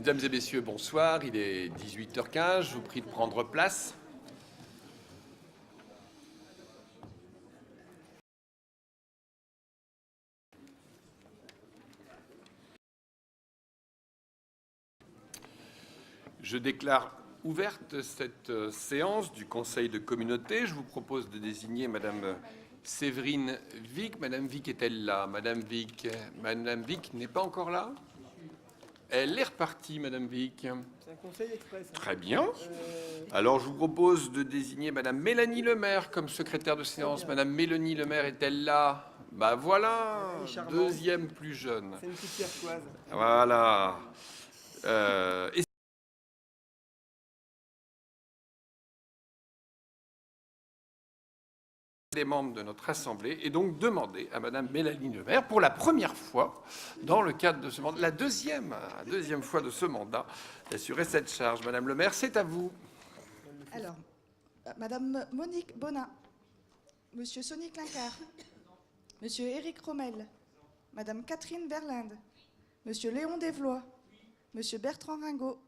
Mesdames et messieurs, bonsoir. Il est 18h15. Je vous prie de prendre place. Je déclare ouverte cette séance du Conseil de communauté. Je vous propose de désigner Madame Séverine Vic. Madame Vic est-elle là? Madame Vic n'est pas encore là? Elle est repartie, Madame Vic. C'est un conseil express. Très bien. Alors, je vous propose de désigner Madame Mélanie Lemaire comme secrétaire de séance. Madame Mélanie Lemaire est-elle là? Bah voilà, deuxième plus jeune. C'est une petite pierre. Voilà. Et des membres de notre Assemblée et donc demander à Madame Mélanie Lemaire, pour la première fois dans le cadre de ce mandat, la deuxième fois de ce mandat, d'assurer cette charge. Madame Lemaire, c'est à vous. Alors, Madame Monique Bonin, Monsieur Sonny Clincard, Monsieur Éric Rommel, Madame Catherine Verlinde, Monsieur Léon Desvlois, Monsieur Bertrand Ringot,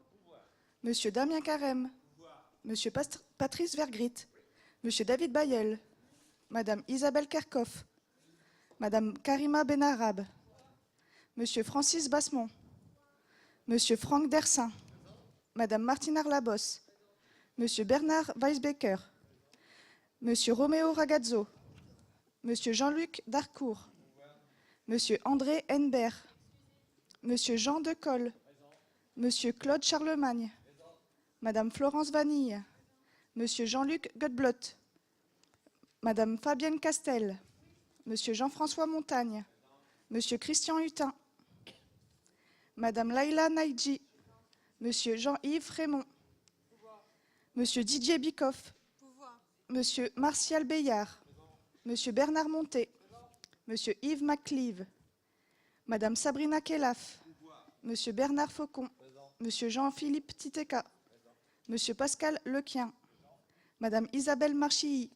Monsieur Damien Carême, Monsieur Patrice Vergrit, Monsieur David Bayeul, Madame Isabelle Kerkhoff, Madame Karima Benarab, Monsieur Francis Bassemont, Monsieur Franck Dersin, Madame Martine Arlabos, Monsieur Bernard Weisbecker, Monsieur Roméo Ragazzo, Monsieur Jean-Luc Darcourt, Monsieur André Henbert, Monsieur Jean Decolle, Monsieur Claude Charlemagne, Madame Florence Vanille, Monsieur Jean-Luc Godblot, Madame Fabienne Castel, Monsieur Jean-François Montagne, Monsieur Christian Hutin, Madame Laïla Naïdji, Monsieur Jean-Yves Frémont, Monsieur Didier Bicoff, Monsieur Martial Beillard, Monsieur Bernard Monté, Monsieur Yves Maclive, Madame Sabrina Kelaf, Monsieur Bernard Faucon, Monsieur Jean-Philippe Titeka, Monsieur Pascal Lequien, Madame Isabelle Marchilly,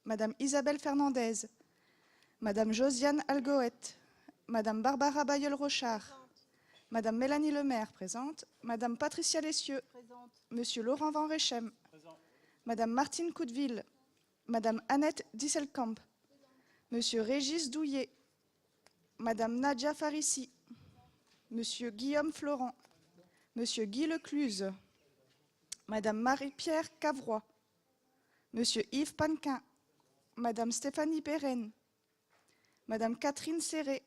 Madame Isabelle Fernandez, Madame Josiane Algoët, Madame Barbara Bayeul-Rochard, Madame Mélanie Lemaire, présente, Madame Patricia Lessieux, présente. Monsieur Laurent Van Rechem, présent. Madame Martine Coudeville, Madame Annette Disselkamp, Monsieur Régis Douillet, Madame Nadia Farissi, Monsieur Guillaume Florent, Monsieur Guy Lecluse, Madame Marie-Pierre Cavroy, Monsieur Yves Panquin, Madame Stéphanie Perren, Madame Catherine Serré,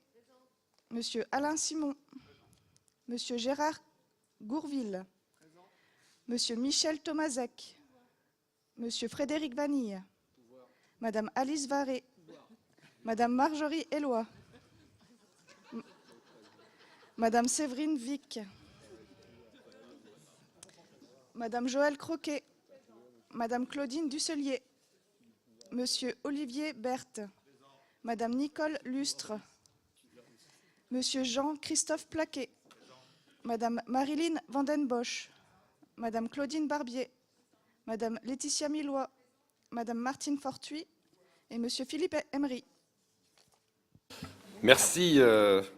Monsieur Alain Simon, Monsieur Gérard Gourville, Monsieur Michel Tomazek, Monsieur Frédéric Vanille, Madame Alice Varé, Madame Marjorie Éloi, Madame Séverine Vic, Madame Joëlle Croquet, Madame Claudine Dusselier, Monsieur Olivier Berthe, Madame Nicole Lustre, Monsieur Jean-Christophe Plaquet, Madame Marilyn Vandenbosch, Madame Claudine Barbier, Madame Laetitia Millois, Madame Martine Fortuit et Monsieur Philippe Emery. Merci,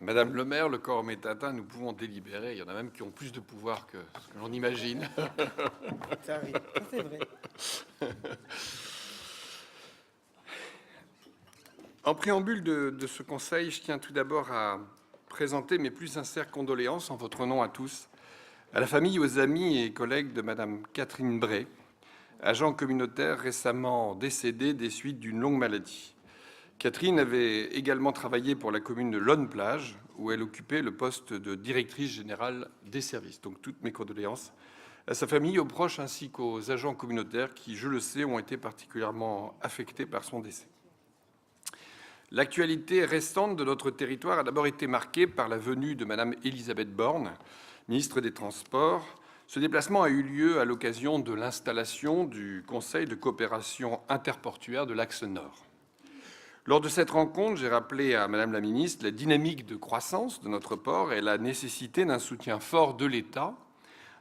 Madame Lemaire. Le quorum est atteint. Nous pouvons délibérer. Il y en a même qui ont plus de pouvoir que ce que l'on imagine. Ça arrive, ça c'est vrai. En préambule de ce conseil, je tiens tout d'abord à présenter mes plus sincères condoléances en votre nom à tous, à la famille, aux amis et collègues de Madame Catherine Bray, agent communautaire récemment décédée des suites d'une longue maladie. Catherine avait également travaillé pour la commune de Lonne-Plage, où elle occupait le poste de directrice générale des services. Donc toutes mes condoléances à sa famille, aux proches ainsi qu'aux agents communautaires qui, je le sais, ont été particulièrement affectés par son décès. L'actualité restante de notre territoire a d'abord été marquée par la venue de Madame Élisabeth Borne, ministre des Transports. Ce déplacement a eu lieu à l'occasion de l'installation du Conseil de coopération interportuaire de l'Axe Nord. Lors de cette rencontre, j'ai rappelé à Madame la ministre la dynamique de croissance de notre port et la nécessité d'un soutien fort de l'État,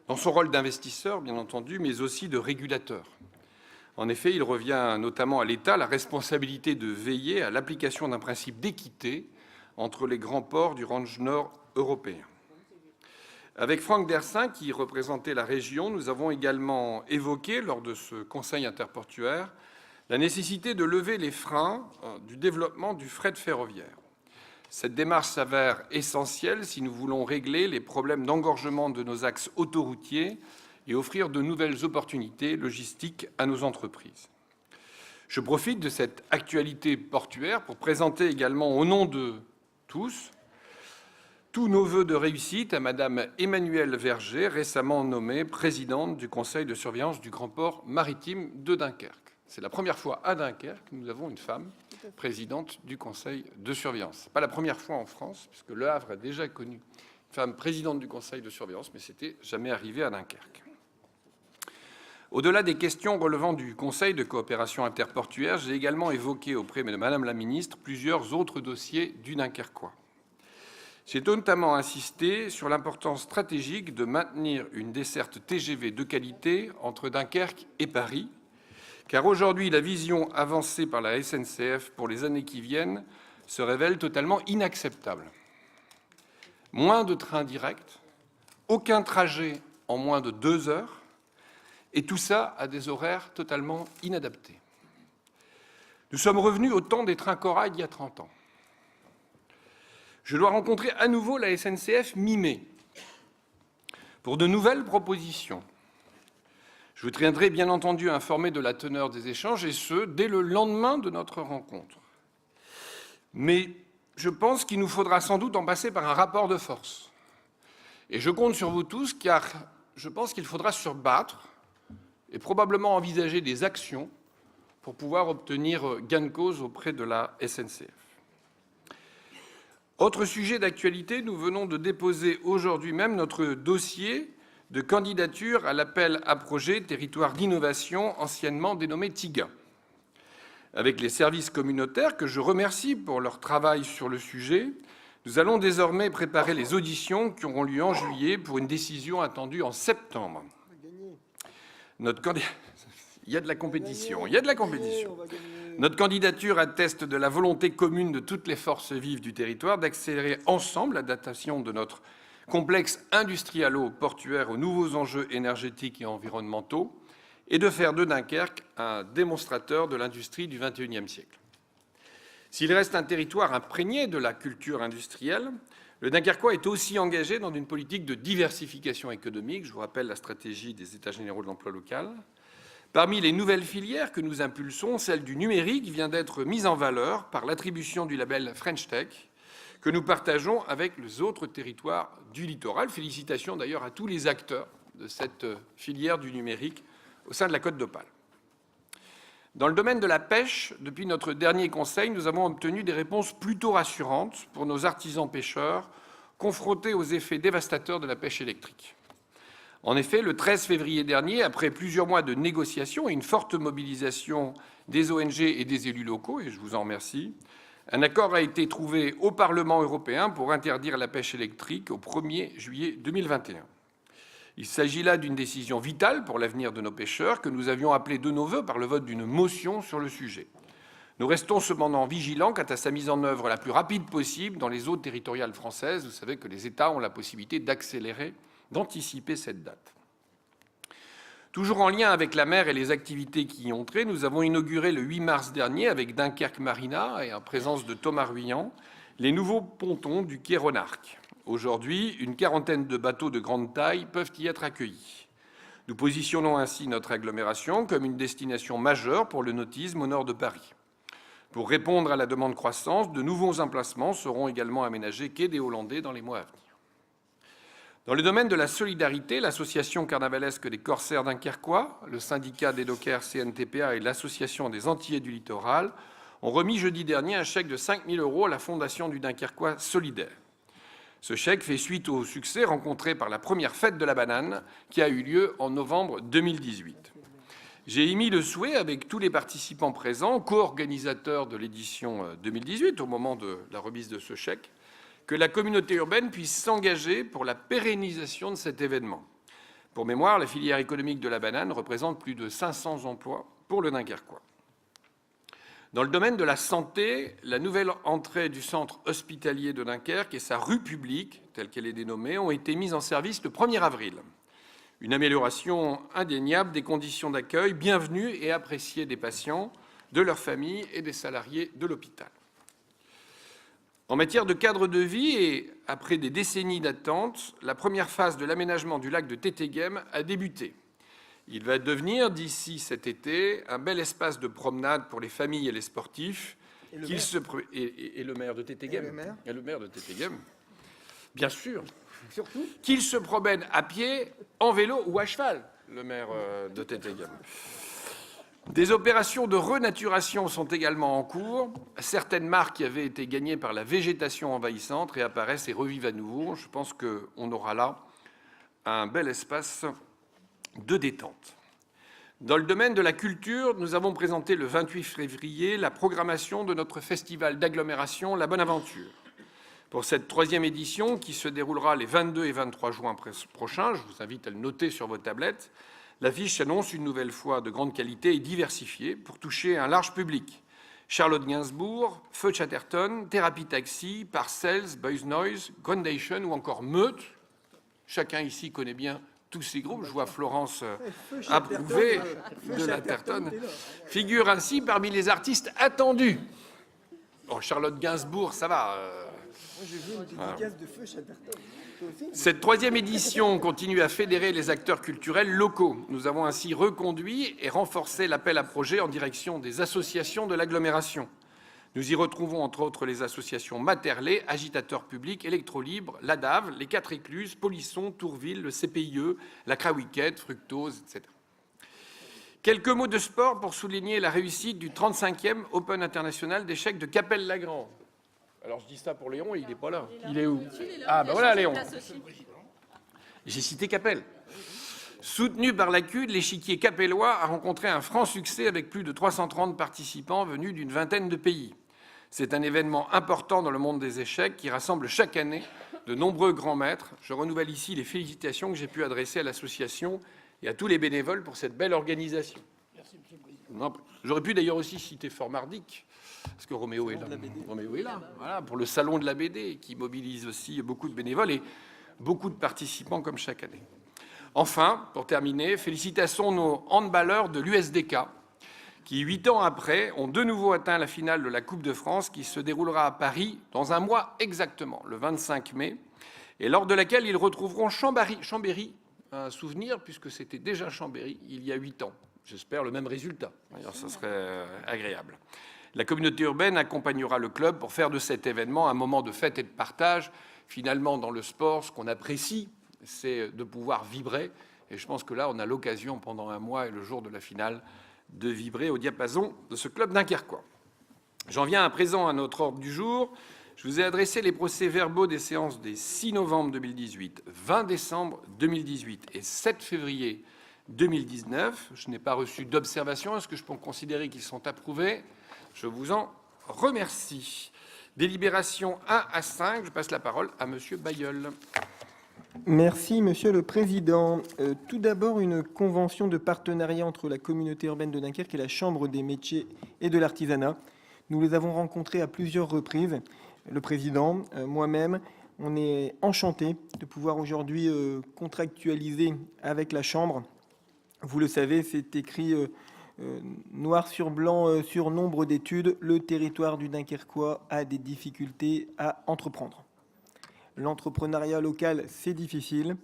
dans son rôle d'investisseur, bien entendu, mais aussi de régulateur. En effet, il revient notamment à l'État la responsabilité de veiller à l'application d'un principe d'équité entre les grands ports du range nord européen. Avec Franck Dersin, qui représentait la région, nous avons également évoqué, lors de ce Conseil interportuaire, la nécessité de lever les freins du développement du fret ferroviaire. Cette démarche s'avère essentielle si nous voulons régler les problèmes d'engorgement de nos axes autoroutiers et offrir de nouvelles opportunités logistiques à nos entreprises. Je profite de cette actualité portuaire pour présenter également, au nom de tous nos vœux de réussite à Madame Emmanuelle Verger, récemment nommée présidente du Conseil de surveillance du Grand Port maritime de Dunkerque. C'est la première fois à Dunkerque que nous avons une femme présidente du Conseil de surveillance. Ce n'est pas la première fois en France, puisque Le Havre a déjà connu une femme présidente du Conseil de surveillance, mais c'était jamais arrivé à Dunkerque. Au-delà des questions relevant du Conseil de coopération interportuaire, j'ai également évoqué auprès de Madame la Ministre plusieurs autres dossiers du Dunkerquois. J'ai notamment insisté sur l'importance stratégique de maintenir une desserte TGV de qualité entre Dunkerque et Paris, car aujourd'hui, la vision avancée par la SNCF pour les années qui viennent se révèle totalement inacceptable. Moins de trains directs, aucun trajet en moins de 2 heures, et tout ça à des horaires totalement inadaptés. Nous sommes revenus au temps des trains corail il y a 30 ans. Je dois rencontrer à nouveau la SNCF mi-mai pour de nouvelles propositions. Je vous tiendrai bien entendu informé de la teneur des échanges, et ce, dès le lendemain de notre rencontre. Mais je pense qu'il nous faudra sans doute en passer par un rapport de force. Et je compte sur vous tous, car je pense qu'il faudra se battre et probablement envisager des actions pour pouvoir obtenir gain de cause auprès de la SNCF. Autre sujet d'actualité, nous venons de déposer aujourd'hui même notre dossier de candidature à l'appel à projet Territoire d'innovation, anciennement dénommé TIGA. Avec les services communautaires, que je remercie pour leur travail sur le sujet, nous allons désormais préparer les auditions qui auront lieu en juillet pour une décision attendue en septembre. Il y a de la compétition, Notre candidature atteste de la volonté commune de toutes les forces vives du territoire d'accélérer ensemble l'adaptation de notre complexe industrialo-portuaire aux nouveaux enjeux énergétiques et environnementaux et de faire de Dunkerque un démonstrateur de l'industrie du XXIe siècle. S'il reste un territoire imprégné de la culture industrielle, le Dunkerquois est aussi engagé dans une politique de diversification économique. Je vous rappelle la stratégie des États généraux de l'emploi local. Parmi les nouvelles filières que nous impulsons, celle du numérique vient d'être mise en valeur par l'attribution du label French Tech, que nous partageons avec les autres territoires du littoral. Félicitations d'ailleurs à tous les acteurs de cette filière du numérique au sein de la Côte d'Opale. Dans le domaine de la pêche, depuis notre dernier Conseil, nous avons obtenu des réponses plutôt rassurantes pour nos artisans pêcheurs confrontés aux effets dévastateurs de la pêche électrique. En effet, le 13 février dernier, après plusieurs mois de négociations et une forte mobilisation des ONG et des élus locaux, et je vous en remercie, un accord a été trouvé au Parlement européen pour interdire la pêche électrique au 1er juillet 2021. Il s'agit là d'une décision vitale pour l'avenir de nos pêcheurs que nous avions appelée de nos vœux par le vote d'une motion sur le sujet. Nous restons cependant vigilants quant à sa mise en œuvre la plus rapide possible dans les eaux territoriales françaises. Vous savez que les États ont la possibilité d'accélérer, d'anticiper cette date. Toujours en lien avec la mer et les activités qui y ont trait, nous avons inauguré le 8 mars dernier, avec Dunkerque Marina et en présence de Thomas Ruyant, les nouveaux pontons du quai Ronarc'h. Aujourd'hui, une quarantaine de bateaux de grande taille peuvent y être accueillis. Nous positionnons ainsi notre agglomération comme une destination majeure pour le nautisme au nord de Paris. Pour répondre à la demande croissante, de nouveaux emplacements seront également aménagés quai des Hollandais dans les mois à venir. Dans le domaine de la solidarité, l'association carnavalesque des corsaires dunkerquois, le syndicat des dockers CNTPA et l'association des Antillais du littoral ont remis jeudi dernier un chèque de 5 000 € à la fondation du Dunkerquois solidaire. Ce chèque fait suite au succès rencontré par la première fête de la banane qui a eu lieu en novembre 2018. J'ai émis le souhait, avec tous les participants présents, co-organisateurs de l'édition 2018, au moment de la remise de ce chèque, que la communauté urbaine puisse s'engager pour la pérennisation de cet événement. Pour mémoire, la filière économique de la banane représente plus de 500 emplois pour le Dunkerquois. Dans le domaine de la santé, la nouvelle entrée du centre hospitalier de Dunkerque et sa rue publique, telle qu'elle est dénommée, ont été mises en service le 1er avril. Une amélioration indéniable des conditions d'accueil, bienvenue et appréciée des patients, de leurs familles et des salariés de l'hôpital. En matière de cadre de vie et après des décennies d'attente, la première phase de l'aménagement du lac de Tétéghem a débuté. Il va devenir, d'ici cet été, un bel espace de promenade pour les familles et les sportifs. Et le maire De Tétéghem. Et le maire de Tétéghem, bien sûr. Surtout. Qu'il se promène à pied, en vélo ou à cheval, le maire de Tétéghem. Des opérations de renaturation sont également en cours. Certaines marques qui avaient été gagnées par la végétation envahissante réapparaissent et revivent à nouveau. Je pense qu'on aura là un bel espace de détente. Dans le domaine de la culture, nous avons présenté le 28 février la programmation de notre festival d'agglomération La Bonne Aventure. Pour cette 3e édition, qui se déroulera les 22 et 23 juin prochains, je vous invite à le noter sur vos tablettes, l'affiche s'annonce une nouvelle fois de grande qualité et diversifiée pour toucher un large public. Charlotte Gainsbourg, Feu Chatterton, Thérapie Taxi, Parcells, Boys Noise, Groundation ou encore Meute. Chacun ici connaît bien tous ces groupes. Je vois Florence approuver de la Terton. Figure ainsi parmi les artistes attendus. Bon, Charlotte Gainsbourg, ça va. Moi, j'ai vu une dédicace de Feu Chatterton. Cette 3e édition continue à fédérer les acteurs culturels locaux. Nous avons ainsi reconduit et renforcé l'appel à projets en direction des associations de l'agglomération. Nous y retrouvons entre autres les associations Materlé, Agitateurs Publics, Électrolibre, l'ADAV, les 4 Écluses, Polisson, Tourville, le CPIE, la Crawiquette, Fructose, etc. Quelques mots de sport pour souligner la réussite du 35e Open international d'échecs de Cappelle-la-Grande. Alors, je dis ça pour Léon et il n'est pas là. Il est où? Ah, ben voilà, Léon. J'ai cité Capelle. Soutenu par la CUD, l'échiquier capellois a rencontré un franc succès avec plus de 330 participants venus d'une vingtaine de pays. C'est un événement important dans le monde des échecs qui rassemble chaque année de nombreux grands maîtres. Je renouvelle ici les félicitations que j'ai pu adresser à l'association et à tous les bénévoles pour cette belle organisation. Merci, Monsieur le Président. J'aurais pu d'ailleurs aussi citer Fort Mardic, parce que Roméo est là. Roméo est là, voilà, pour le salon de la BD, qui mobilise aussi beaucoup de bénévoles et beaucoup de participants comme chaque année. Enfin, pour terminer, félicitations nos handballeurs de l'USDK, qui, 8 ans après, ont de nouveau atteint la finale de la Coupe de France, qui se déroulera à Paris dans un mois exactement, le 25 mai, et lors de laquelle ils retrouveront Chambéry, un souvenir, puisque c'était déjà Chambéry il y a 8 ans. J'espère le même résultat. D'ailleurs, ça serait agréable. La communauté urbaine accompagnera le club pour faire de cet événement un moment de fête et de partage. Finalement, dans le sport, ce qu'on apprécie, c'est de pouvoir vibrer. Et je pense que là, on a l'occasion, pendant un mois et le jour de la finale, de vibrer au diapason de ce club dunkerquois. J'en viens à présent à notre ordre du jour. Je vous ai adressé les procès-verbaux des séances des 6 novembre 2018, 20 décembre 2018 et 7 février 2019. Je n'ai pas reçu d'observation. Est-ce que je peux considérer qu'ils sont approuvés? Je vous en remercie. Délibération 1 à 5. Je passe la parole à Monsieur Bailleul. Merci, Monsieur le Président. Tout d'abord, une convention de partenariat entre la communauté urbaine de Dunkerque et la Chambre des métiers et de l'artisanat. Nous les avons rencontrés à plusieurs reprises. Le Président, moi-même, on est enchantés de pouvoir aujourd'hui contractualiser avec la Chambre. Vous le savez, c'est écrit noir sur blanc sur nombre d'études. Le territoire du Dunkerquois a des difficultés à entreprendre. L'entrepreneuriat local, c'est difficile.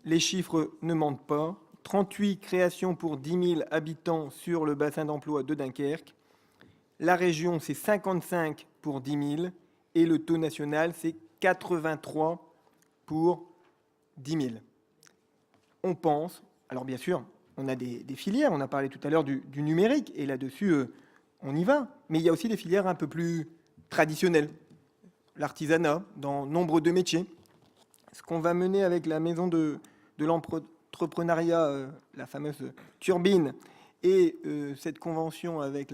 Les chiffres ne mentent pas. 38 créations pour 10 000 habitants sur le bassin d'emploi de Dunkerque. La région, c'est 55 pour 10 000. Et le taux national, c'est 83 pour 10 000. On pense, alors bien sûr, on a des filières. On a parlé tout à l'heure du numérique. Et là-dessus, on y va. Mais il y a aussi des filières un peu plus traditionnelles. L'artisanat, dans nombre de métiers. Ce qu'on va mener avec la maison de l'entrepreneuriat, la fameuse turbine, et cette convention avec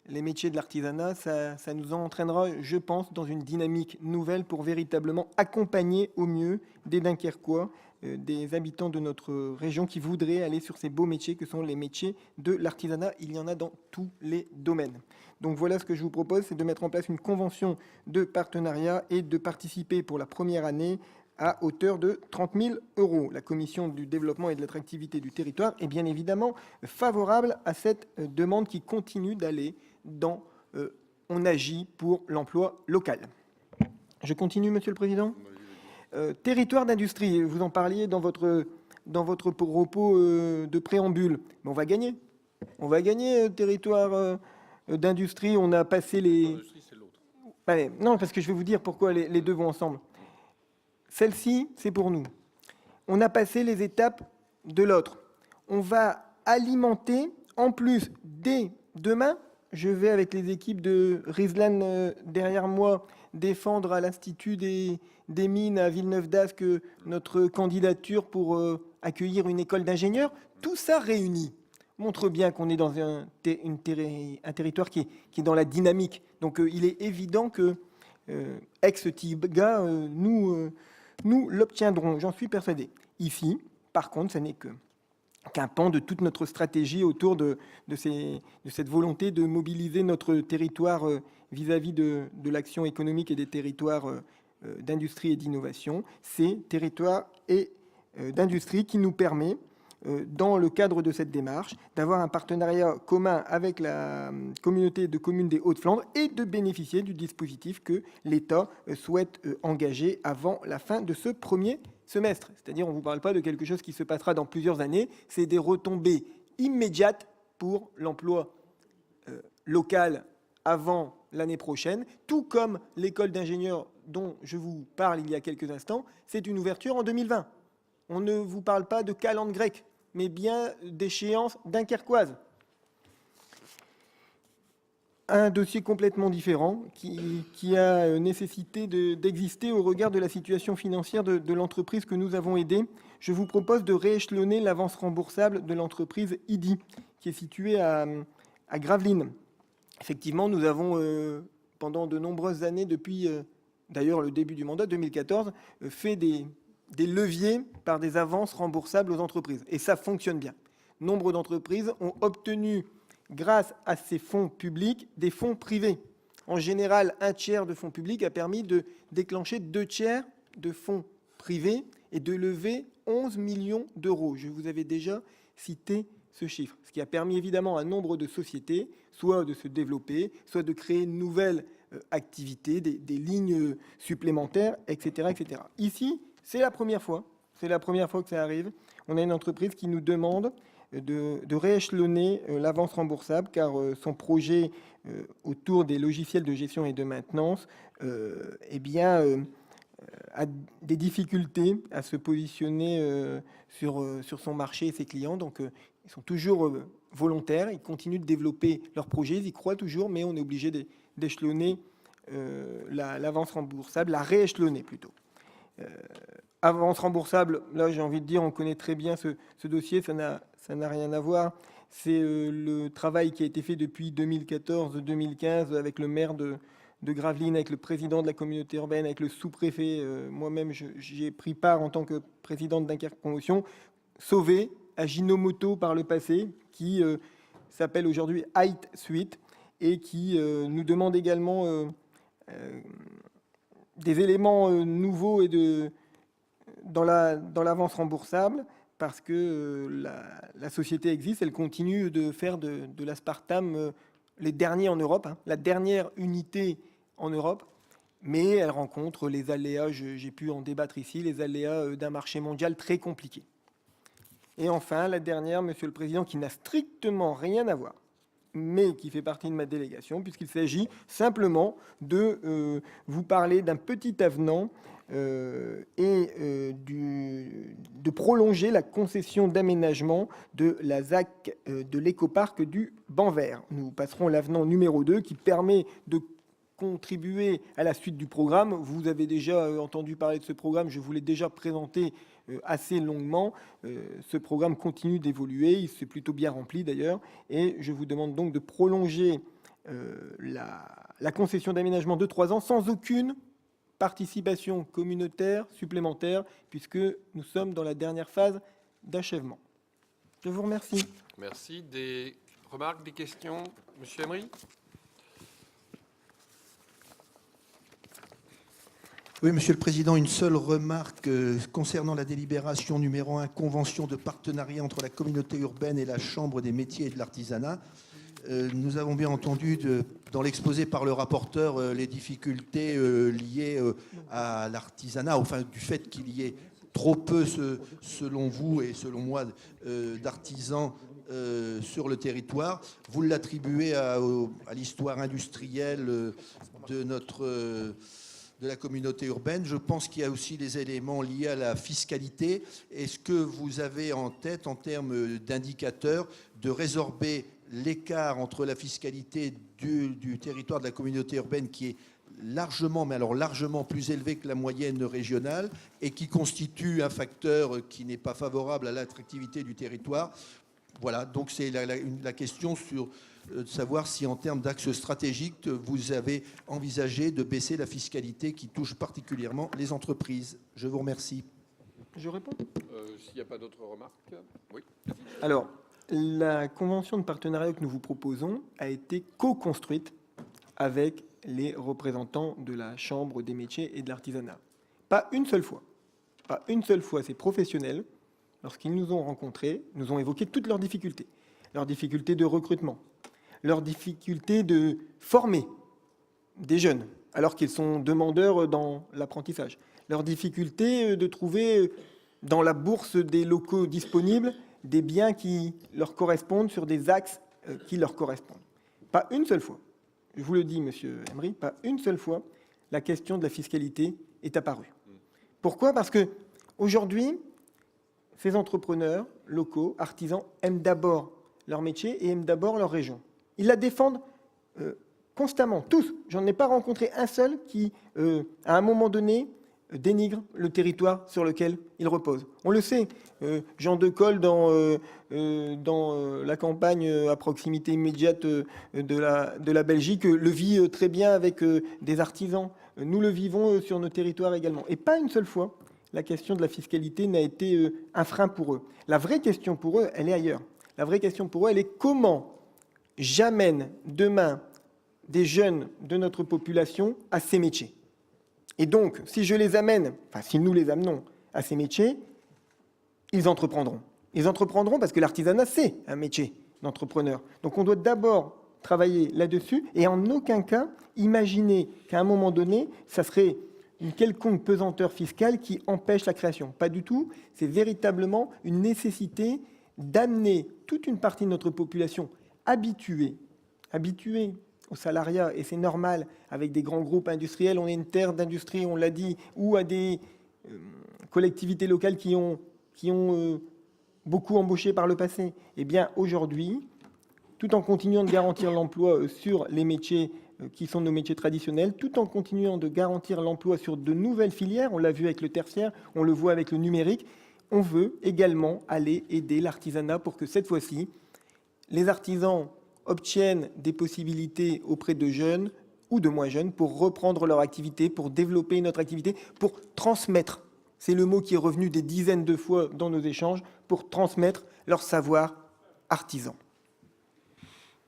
les métiers de l'artisanat, ça nous entraînera, je pense, dans une dynamique nouvelle pour véritablement accompagner au mieux des Dunkerquois, des habitants de notre région qui voudraient aller sur ces beaux métiers que sont les métiers de l'artisanat. Il y en a dans tous les domaines. Donc voilà ce que je vous propose, c'est de mettre en place une convention de partenariat et de participer pour la première année à hauteur de 30 000 €. La Commission du développement et de l'attractivité du territoire est bien évidemment favorable à cette demande qui continue d'aller dans on agit pour l'emploi local. Je continue, Monsieur le Président. Territoire d'industrie, vous en parliez dans votre propos de préambule. Mais on va gagner. On va gagner, territoire d'industrie. On a passé les... Allez, non, parce que je vais vous dire pourquoi les deux vont ensemble. Celle-ci, c'est pour nous. On a passé les étapes de l'autre. On va alimenter, en plus, dès demain, je vais avec les équipes de Rizlan derrière moi défendre à l'Institut des mines à Villeneuve-d'Ascq notre candidature pour accueillir une école d'ingénieurs. Tout ça réuni montre bien qu'on est dans un territoire qui est dans la dynamique. Donc il est évident que ex-TIGA, nous l'obtiendrons, j'en suis persuadé. Ici, par contre, ce n'est qu'un pan de toute notre stratégie autour de cette volonté de mobiliser notre territoire vis-à-vis de l'action économique et des territoires d'industrie et d'innovation. C'est territoire et d'industrie qui nous permet, dans le cadre de cette démarche, d'avoir un partenariat commun avec la communauté de communes des Hauts-de-Flandre et de bénéficier du dispositif que l'État souhaite engager avant la fin de ce premier semestre. C'est-à-dire, on ne vous parle pas de quelque chose qui se passera dans plusieurs années, c'est des retombées immédiates pour l'emploi local avant l'année prochaine, tout comme l'école d'ingénieurs dont je vous parle il y a quelques instants, c'est une ouverture en 2020. On ne vous parle pas de calende grecque, mais bien d'échéance dunkerquoise. Un dossier complètement différent qui a nécessité d'exister au regard de la situation financière de l'entreprise que nous avons aidée. Je vous propose de rééchelonner l'avance remboursable de l'entreprise IDI, qui est située à Gravelines. Effectivement, nous avons, pendant de nombreuses années, depuis d'ailleurs le début du mandat, 2014, fait des leviers par des avances remboursables aux entreprises. Et ça fonctionne bien. Nombre d'entreprises ont obtenu, grâce à ces fonds publics, des fonds privés. En général, 1/3 de fonds publics a permis de déclencher 2/3 de fonds privés et de lever 11 millions d'euros. Je vous avais déjà cité ce chiffre, ce qui a permis évidemment à un nombre de sociétés, soit de se développer, soit de créer une nouvelle activité, des lignes supplémentaires, etc., etc. Ici, c'est la première fois que ça arrive. On a une entreprise qui nous demande de rééchelonner l'avance remboursable, car son projet autour des logiciels de gestion et de maintenance a des difficultés à se positionner sur son marché et ses clients. Donc, ils sont toujours volontaires, ils continuent de développer leurs projets, ils y croient toujours, mais on est obligé d'échelonner l'avance remboursable, la rééchelonner plutôt. Avance remboursable, là j'ai envie de dire, on connaît très bien ce dossier, ça n'a rien à voir. C'est le travail qui a été fait depuis 2014-2015 avec le maire de Gravelines, avec le président de la communauté urbaine, avec le sous-préfet. Moi-même, j'ai pris part en tant que président de Dunkerque Promotion, sauvé à Ginomoto par le passé, qui s'appelle aujourd'hui Height Suite et qui nous demande également des éléments nouveaux et dans l'avance remboursable, parce que la société existe, elle continue de faire de l'aspartame les derniers en Europe, la dernière unité en Europe, mais elle rencontre les aléas, j'ai pu en débattre ici, les aléas d'un marché mondial très compliqué. Et enfin, la dernière, Monsieur le Président, qui n'a strictement rien à voir, mais qui fait partie de ma délégation, puisqu'il s'agit simplement de vous parler d'un petit avenant de prolonger la concession d'aménagement de la ZAC de l'écoparc du Banc Vert. Nous passerons l'avenant numéro 2 qui permet de contribuer à la suite du programme. Vous avez déjà entendu parler de ce programme, je vous l'ai déjà présenté assez longuement. Ce programme continue d'évoluer, il s'est plutôt bien rempli d'ailleurs, et je vous demande donc de prolonger la concession d'aménagement de 3 ans sans aucune participation communautaire supplémentaire, puisque nous sommes dans la dernière phase d'achèvement. Je vous remercie. Merci. Des remarques, des questions, Monsieur Emery? Oui, Monsieur le Président, une seule remarque concernant la délibération numéro 1, convention de partenariat entre la communauté urbaine et la Chambre des métiers et de l'artisanat. Nous avons bien entendu dans l'exposé par le rapporteur les difficultés liées à l'artisanat, enfin du fait qu'il y ait trop peu, selon vous et selon moi, d'artisans sur le territoire. Vous l'attribuez à l'histoire industrielle de la communauté urbaine. Je pense qu'il y a aussi des éléments liés à la fiscalité. Est-ce que vous avez en tête, en termes d'indicateurs, de résorber l'écart entre la fiscalité du territoire de la communauté urbaine qui est largement, mais alors largement plus élevé que la moyenne régionale et qui constitue un facteur qui n'est pas favorable à l'attractivité du territoire? Voilà, donc c'est la question sur de savoir si en termes d'axe stratégique, vous avez envisagé de baisser la fiscalité qui touche particulièrement les entreprises. Je vous remercie. Je réponds. S'il n'y a pas d'autres remarques, oui. Alors, la convention de partenariat que nous vous proposons a été co-construite avec les représentants de la Chambre des métiers et de l'artisanat. Pas une seule fois. Pas une seule fois, ces professionnels, lorsqu'ils nous ont rencontrés, nous ont évoqué toutes leurs difficultés de recrutement, leurs difficultés de former des jeunes, alors qu'ils sont demandeurs dans l'apprentissage, leurs difficultés de trouver dans la bourse des locaux disponibles des biens qui leur correspondent sur des axes qui leur correspondent. Pas une seule fois, je vous le dis, Monsieur Emery, pas une seule fois, la question de la fiscalité est apparue. Pourquoi ? Parce que aujourd'hui, ces entrepreneurs locaux, artisans, aiment d'abord leur métier et aiment d'abord leur région. Ils la défendent constamment, tous. J'en ai pas rencontré un seul qui, à un moment donné, dénigre le territoire sur lequel il repose. On le sait, Jean de Col, dans la campagne à proximité immédiate de la Belgique, le vit très bien avec des artisans. Nous le vivons sur nos territoires également. Et pas une seule fois, la question de la fiscalité n'a été un frein pour eux. La vraie question pour eux, elle est ailleurs. La vraie question pour eux, elle est comment j'amène demain des jeunes de notre population à ces métiers. Et donc, si je les amène, enfin, si nous les amenons à ces métiers, ils entreprendront. Ils entreprendront parce que l'artisanat, c'est un métier d'entrepreneur. Donc, on doit d'abord travailler là-dessus et en aucun cas imaginer qu'à un moment donné, ça serait une quelconque pesanteur fiscale qui empêche la création. Pas du tout. C'est véritablement une nécessité d'amener toute une partie de notre population habituée au salariat, et c'est normal, avec des grands groupes industriels, on est une terre d'industrie, on l'a dit, ou à des collectivités locales qui ont beaucoup embauché par le passé. Eh bien, aujourd'hui, tout en continuant de garantir l'emploi sur les métiers qui sont nos métiers traditionnels, tout en continuant de garantir l'emploi sur de nouvelles filières, on l'a vu avec le tertiaire, on le voit avec le numérique, on veut également aller aider l'artisanat pour que cette fois-ci, les artisans obtiennent des possibilités auprès de jeunes ou de moins jeunes pour reprendre leur activité, pour développer notre activité, pour transmettre. C'est le mot qui est revenu des dizaines de fois dans nos échanges, pour transmettre leur savoir artisan.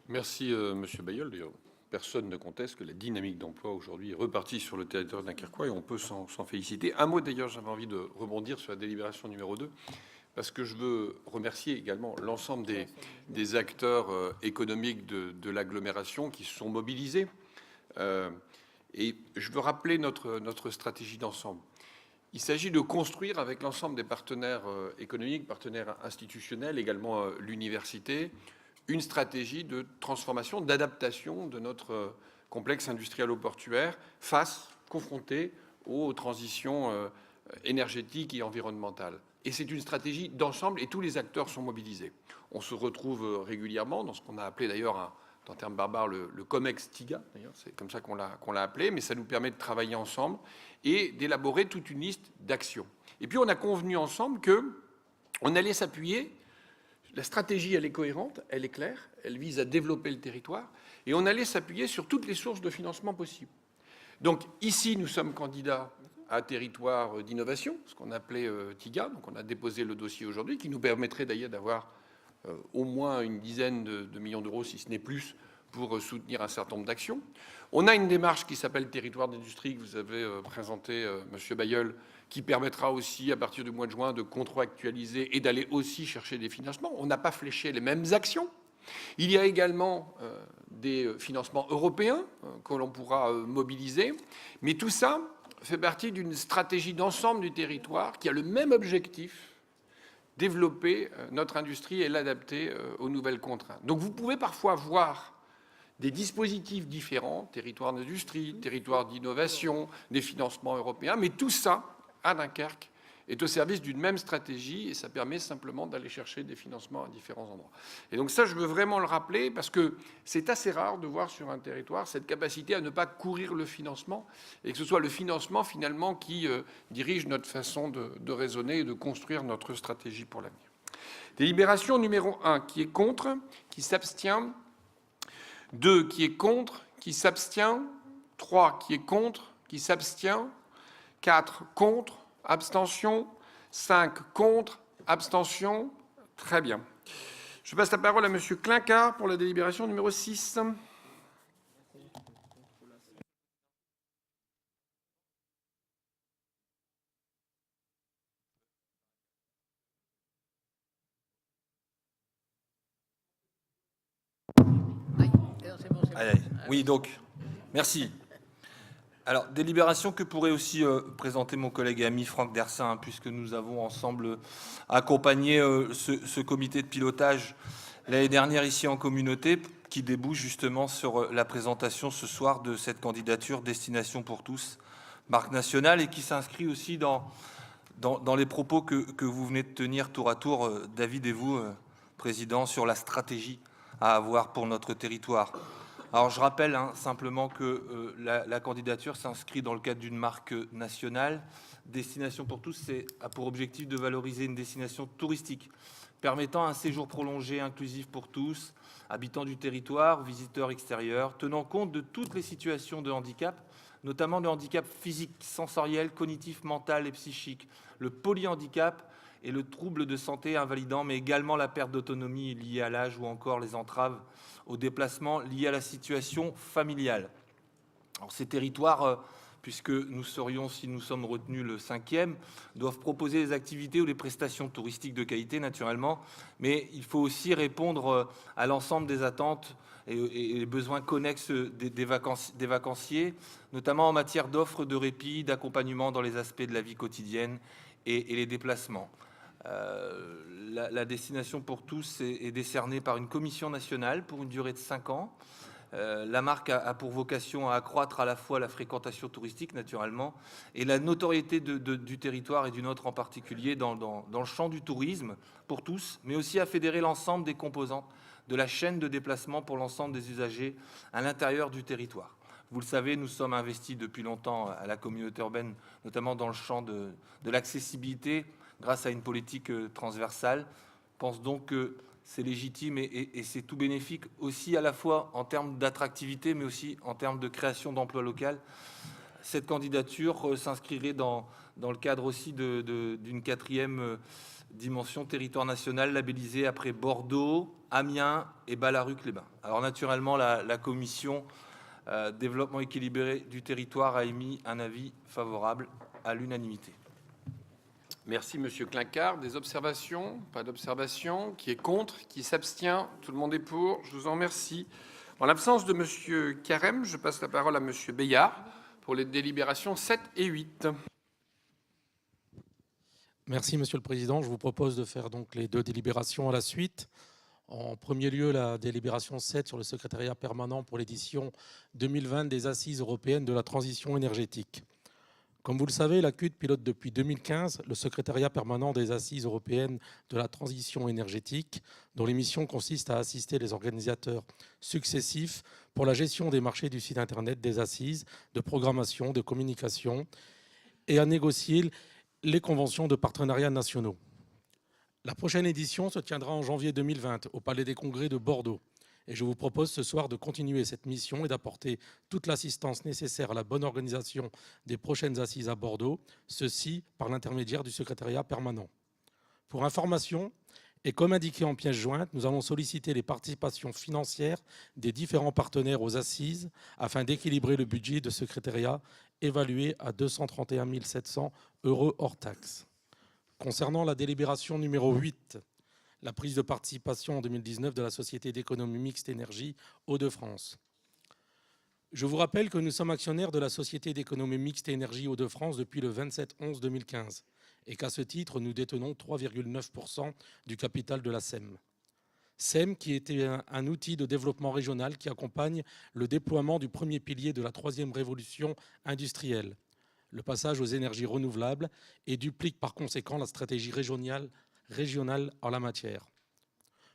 Merci, Monsieur Bailleul. D'ailleurs, personne ne conteste que la dynamique d'emploi aujourd'hui est repartie sur le territoire dunkerquois et on peut s'en féliciter. Un mot d'ailleurs, j'avais envie de rebondir sur la délibération numéro 2, parce que je veux remercier également l'ensemble des acteurs économiques de l'agglomération qui se sont mobilisés. Et je veux rappeler notre stratégie d'ensemble. Il s'agit de construire avec l'ensemble des partenaires économiques, partenaires institutionnels, également l'université, une stratégie de transformation, d'adaptation de notre complexe industriel-portuaire confronté aux transitions énergétiques et environnementales. Et c'est une stratégie d'ensemble et tous les acteurs sont mobilisés. On se retrouve régulièrement dans ce qu'on a appelé d'ailleurs, en termes barbares, le COMEX-TIGA, d'ailleurs, c'est comme ça qu'on l'a appelé, mais ça nous permet de travailler ensemble et d'élaborer toute une liste d'actions. Et puis on a convenu ensemble qu'on allait s'appuyer. La stratégie, elle est cohérente, elle est claire, elle vise à développer le territoire, et on allait s'appuyer sur toutes les sources de financement possibles. Donc ici, nous sommes candidats à territoire d'innovation, ce qu'on appelait TIGA. Donc on a déposé le dossier aujourd'hui, qui nous permettrait d'ailleurs d'avoir au moins une dizaine de millions d'euros, si ce n'est plus, pour soutenir un certain nombre d'actions. On a une démarche qui s'appelle territoire d'industrie, que vous avez présenté, Monsieur Bailleul, qui permettra aussi, à partir du mois de juin, de contractualiser et d'aller aussi chercher des financements. On n'a pas fléché les mêmes actions. Il y a également des financements européens que l'on pourra mobiliser. Mais tout ça fait partie d'une stratégie d'ensemble du territoire qui a le même objectif: développer notre industrie et l'adapter aux nouvelles contraintes. Donc vous pouvez parfois voir des dispositifs différents, territoire d'industrie, territoire d'innovation, des financements européens, mais tout ça, à Dunkerque, est au service d'une même stratégie, et ça permet simplement d'aller chercher des financements à différents endroits. Et donc ça, je veux vraiment le rappeler, parce que c'est assez rare de voir sur un territoire cette capacité à ne pas courir le financement, et que ce soit le financement, finalement, qui dirige notre façon de raisonner et de construire notre stratégie pour l'avenir. Délibération numéro 1, qui est contre, qui s'abstient. 2, qui est contre, qui s'abstient. 3, qui est contre, qui s'abstient. 4, contre, abstention. 5, contre, abstention. Très bien. Je passe la parole à Monsieur Clincard pour la délibération numéro 6. Oui, donc, merci. Alors, délibération que pourrait aussi présenter mon collègue et ami Franck Dersin, hein, puisque nous avons ensemble accompagné ce comité de pilotage l'année dernière ici en communauté, qui débouche justement sur la présentation ce soir de cette candidature Destination pour tous, marque nationale, et qui s'inscrit aussi dans les propos que vous venez de tenir tour à tour, David et vous, Président, sur la stratégie à avoir pour notre territoire. Alors je rappelle simplement que la candidature s'inscrit dans le cadre d'une marque nationale. Destination pour tous a pour objectif de valoriser une destination touristique permettant un séjour prolongé inclusif pour tous, habitants du territoire, visiteurs extérieurs, tenant compte de toutes les situations de handicap, notamment de handicap physique, sensoriel, cognitif, mental et psychique, le polyhandicap et le trouble de santé invalidant, mais également la perte d'autonomie liée à l'âge ou encore les entraves au déplacement liés à la situation familiale. Alors, ces territoires, puisque nous serions, si nous sommes retenus, le 5e, doivent proposer des activités ou des prestations touristiques de qualité, naturellement, mais il faut aussi répondre à l'ensemble des attentes et les besoins connexes des vacanciers, notamment en matière d'offres de répit, d'accompagnement dans les aspects de la vie quotidienne et les déplacements. La destination pour tous est décernée par une commission nationale pour une durée de 5 ans. La marque a pour vocation à accroître à la fois la fréquentation touristique, naturellement, et la notoriété du territoire et du nôtre en particulier dans le champ du tourisme pour tous, mais aussi à fédérer l'ensemble des composantes de la chaîne de déplacement pour l'ensemble des usagers à l'intérieur du territoire. Vous le savez, nous sommes investis depuis longtemps à la communauté urbaine, notamment dans le champ de l'accessibilité, grâce à une politique transversale. Je pense donc que c'est légitime et c'est tout bénéfique aussi à la fois en termes d'attractivité, mais aussi en termes de création d'emplois locaux. Cette candidature s'inscrirait dans le cadre aussi d'une 4e dimension territoire national labellisée après Bordeaux, Amiens et Ballaruc-les-Bains. Alors naturellement, la commission développement équilibré du territoire a émis un avis favorable à l'unanimité. Merci, Monsieur Clincard. Des observations? Pas d'observations. Qui est contre? Qui s'abstient? Tout le monde est pour. Je vous en remercie. En l'absence de Monsieur Carême, je passe la parole à Monsieur Bayard pour les délibérations 7 et 8. Merci, Monsieur le Président. Je vous propose de faire donc les 2 délibérations à la suite. En premier lieu, la délibération 7 sur le secrétariat permanent pour l'édition 2020 des Assises européennes de la transition énergétique. Comme vous le savez, la CUT pilote depuis 2015 le secrétariat permanent des Assises européennes de la transition énergétique, dont les missions consistent à assister les organisateurs successifs pour la gestion des marchés du site internet des Assises, de programmation, de communication, et à négocier les conventions de partenariat nationaux. La prochaine édition se tiendra en janvier 2020 au Palais des Congrès de Bordeaux Et je vous propose ce soir de continuer cette mission et d'apporter toute l'assistance nécessaire à la bonne organisation des prochaines assises à Bordeaux, ceci par l'intermédiaire du secrétariat permanent. Pour information, et comme indiqué en pièce jointe, nous allons solliciter les participations financières des différents partenaires aux assises afin d'équilibrer le budget de secrétariat évalué à 231 700 € hors taxes. Concernant la délibération numéro 8, la prise de participation en 2019 de la Société d'économie mixte énergie Hauts-de-France. Je vous rappelle que nous sommes actionnaires de la Société d'économie mixte énergie Hauts-de-France depuis le 27/11/2015 et qu'à ce titre, nous détenons 3,9% du capital de la SEM. SEM qui était un outil de développement régional qui accompagne le déploiement du premier pilier de la troisième révolution industrielle, le passage aux énergies renouvelables, et duplique par conséquent la stratégie régionale en la matière.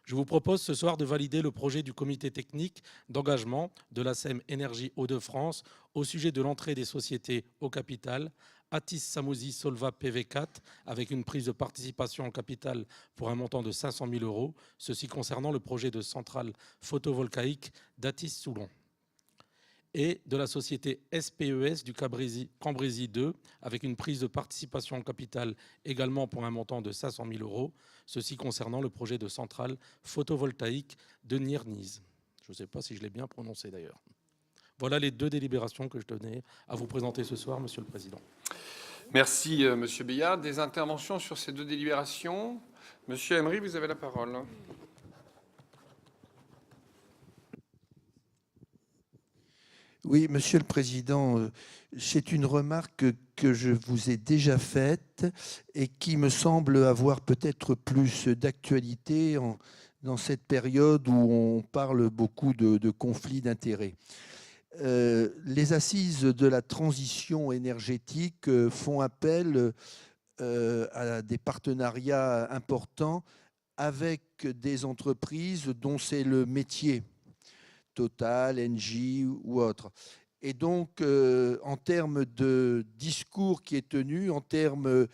Je vous propose ce soir de valider le projet du comité technique d'engagement de la SEM Énergie Hauts-de-France au sujet de l'entrée des sociétés au capital Atis Samousi Solva PV4 avec une prise de participation en capital pour un montant de 500 000 €, ceci concernant le projet de centrale photovoltaïque d'Atis Soulon. Et de la société SPES du Cambrésis 2 avec une prise de participation en capital également pour un montant de 500 000 €, ceci concernant le projet de centrale photovoltaïque de Nierniz. Je ne sais pas si je l'ai bien prononcé d'ailleurs. Voilà les deux délibérations que je tenais à vous présenter ce soir, Monsieur le Président. Merci, Monsieur Béillard. Des interventions sur ces deux délibérations? Monsieur Emery, vous avez la parole. Oui, Monsieur le Président, c'est une remarque que je vous ai déjà faite et qui me semble avoir peut-être plus d'actualité dans cette période où on parle beaucoup de conflits d'intérêts. Les assises de la transition énergétique font appel à des partenariats importants avec des entreprises dont c'est le métier, Total, Engie ou autres. Et donc, en termes de discours qui est tenu, en termes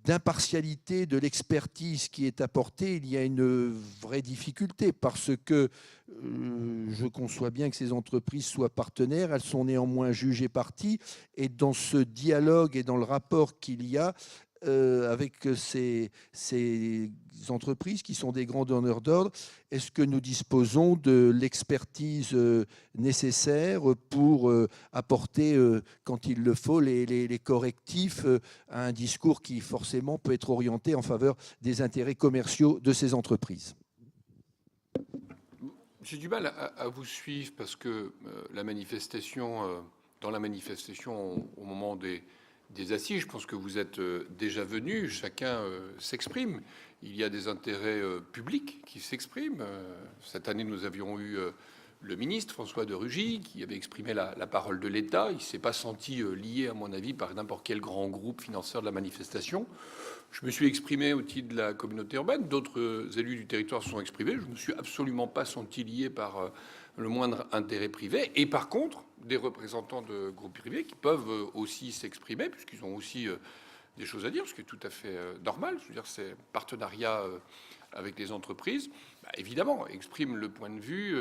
d'impartialité, de l'expertise qui est apportée, il y a une vraie difficulté parce que je conçois bien que ces entreprises soient partenaires, elles sont néanmoins juges et parties, et dans ce dialogue et dans le rapport qu'il y a avec ces entreprises qui sont des grands donneurs d'ordre, est-ce que nous disposons de l'expertise nécessaire pour apporter, quand il le faut, les correctifs à un discours qui forcément peut être orienté en faveur des intérêts commerciaux de ces entreprises? J'ai du mal à vous suivre parce que dans la manifestation au moment des assises, je pense que vous êtes déjà venu, chacun s'exprime. Il y a des intérêts publics qui s'expriment. Cette année, nous avions eu le ministre François de Rugy qui avait exprimé la parole de l'État. Il ne s'est pas senti lié, à mon avis, par n'importe quel grand groupe financeur de la manifestation. Je me suis exprimé au titre de la communauté urbaine. D'autres élus du territoire se sont exprimés. Je ne me suis absolument pas senti lié par le moindre intérêt privé. Et par contre, des représentants de groupes privés qui peuvent aussi s'exprimer, puisqu'ils ont aussi des choses à dire, ce qui est tout à fait normal. Je veux dire, c'est partenariat avec les entreprises, évidemment, expriment le point de vue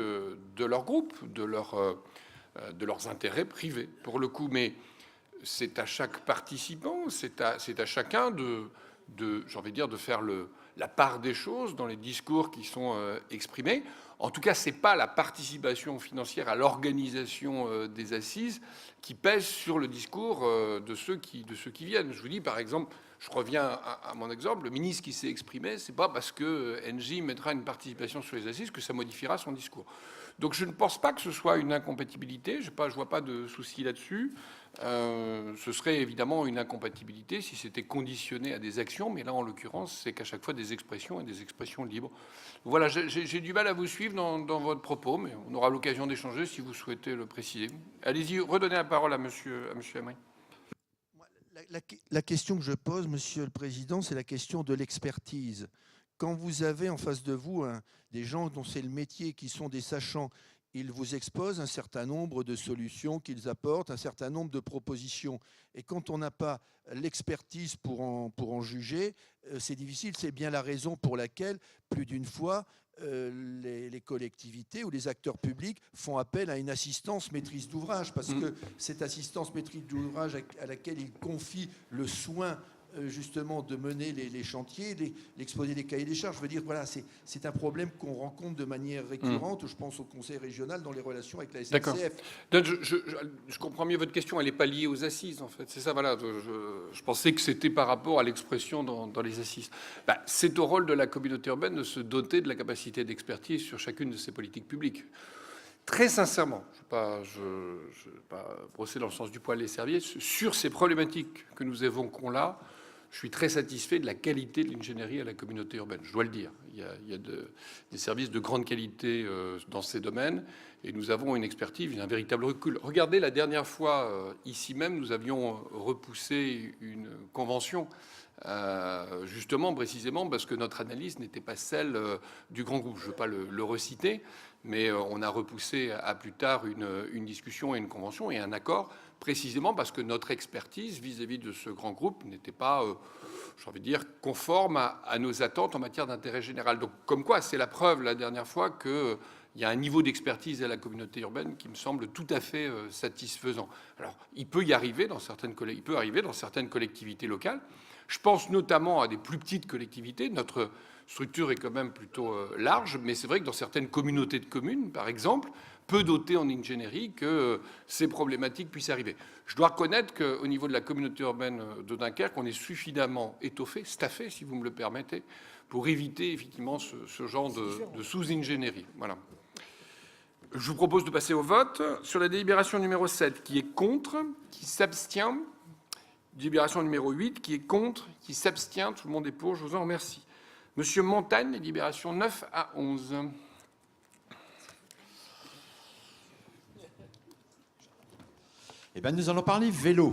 de leur groupe, de leurs intérêts privés, pour le coup. Mais c'est à chaque participant, c'est à chacun j'ai envie de dire, de faire la part des choses dans les discours qui sont exprimés. En tout cas, c'est pas la participation financière à l'organisation des assises qui pèse sur le discours de ceux qui viennent. Je vous dis, par exemple, je reviens à mon exemple, le ministre qui s'est exprimé, c'est pas parce que Engie mettra une participation sur les assises que ça modifiera son discours. Donc je ne pense pas que ce soit une incompatibilité, je vois pas de souci là-dessus. Ce serait évidemment une incompatibilité si c'était conditionné à des actions, mais là, en l'occurrence, c'est qu'à chaque fois des expressions et des expressions libres. Voilà, j'ai du mal à vous suivre dans votre propos, mais on aura l'occasion d'échanger si vous souhaitez le préciser. Allez-y, redonnez la parole à monsieur Emery. La question que je pose, Monsieur le Président, c'est la question de l'expertise. Quand vous avez en face de vous des gens dont c'est le métier, qui sont des sachants, ils vous exposent un certain nombre de solutions qu'ils apportent, un certain nombre de propositions. Et quand on n'a pas l'expertise pour en juger, c'est difficile. C'est bien la raison pour laquelle, plus d'une fois, les collectivités ou les acteurs publics font appel à une assistance maîtrise d'ouvrage, parce que cette assistance maîtrise d'ouvrage à laquelle ils confient le soin justement de mener les chantiers, l'exposer des cahiers des charges. Je veux dire, voilà, c'est un problème qu'on rencontre de manière récurrente. Je pense au conseil régional dans les relations avec la SNCF. D'accord. Donc, je comprends mieux votre question. Elle n'est pas liée aux assises, en fait. C'est ça, voilà. Je pensais que c'était par rapport à l'expression dans les assises. C'est au rôle de la communauté urbaine de se doter de la capacité d'expertise sur chacune de ses politiques publiques. Très sincèrement, je ne vais pas brosser dans le sens du poil les serviettes, sur ces problématiques que nous évoquons là, je suis très satisfait de la qualité de l'ingénierie à la communauté urbaine, je dois le dire. Il y a des services de grande qualité dans ces domaines, et nous avons une expertise, un véritable recul. Regardez, la dernière fois, ici même, nous avions repoussé une convention, justement, précisément, parce que notre analyse n'était pas celle du grand groupe. Je ne veux pas le reciter, mais on a repoussé à plus tard une discussion et une convention et un accord, précisément parce que notre expertise vis-à-vis de ce grand groupe n'était pas, j'ai envie de dire, conforme à nos attentes en matière d'intérêt général. Donc, comme quoi, c'est la preuve, la dernière fois, qu'il y a un niveau d'expertise à la communauté urbaine qui me semble tout à fait satisfaisant. Alors, il peut arriver dans certaines collectivités locales. Je pense notamment à des plus petites collectivités. Notre structure est quand même plutôt large, mais c'est vrai que dans certaines communautés de communes, par exemple, peu dotées en ingénierie, que ces problématiques puissent arriver. Je dois reconnaître qu'au niveau de la communauté urbaine de Dunkerque, on est suffisamment étoffé, staffé, si vous me le permettez, pour éviter effectivement ce genre de sous-ingénierie. Voilà. Je vous propose de passer au vote sur la délibération numéro 7, qui est contre, qui s'abstient. Délibération numéro 8, qui est contre, qui s'abstient. Tout le monde est pour, je vous en remercie. Monsieur Montagne, délibération 9 à 11. Eh bien, nous allons parler vélo.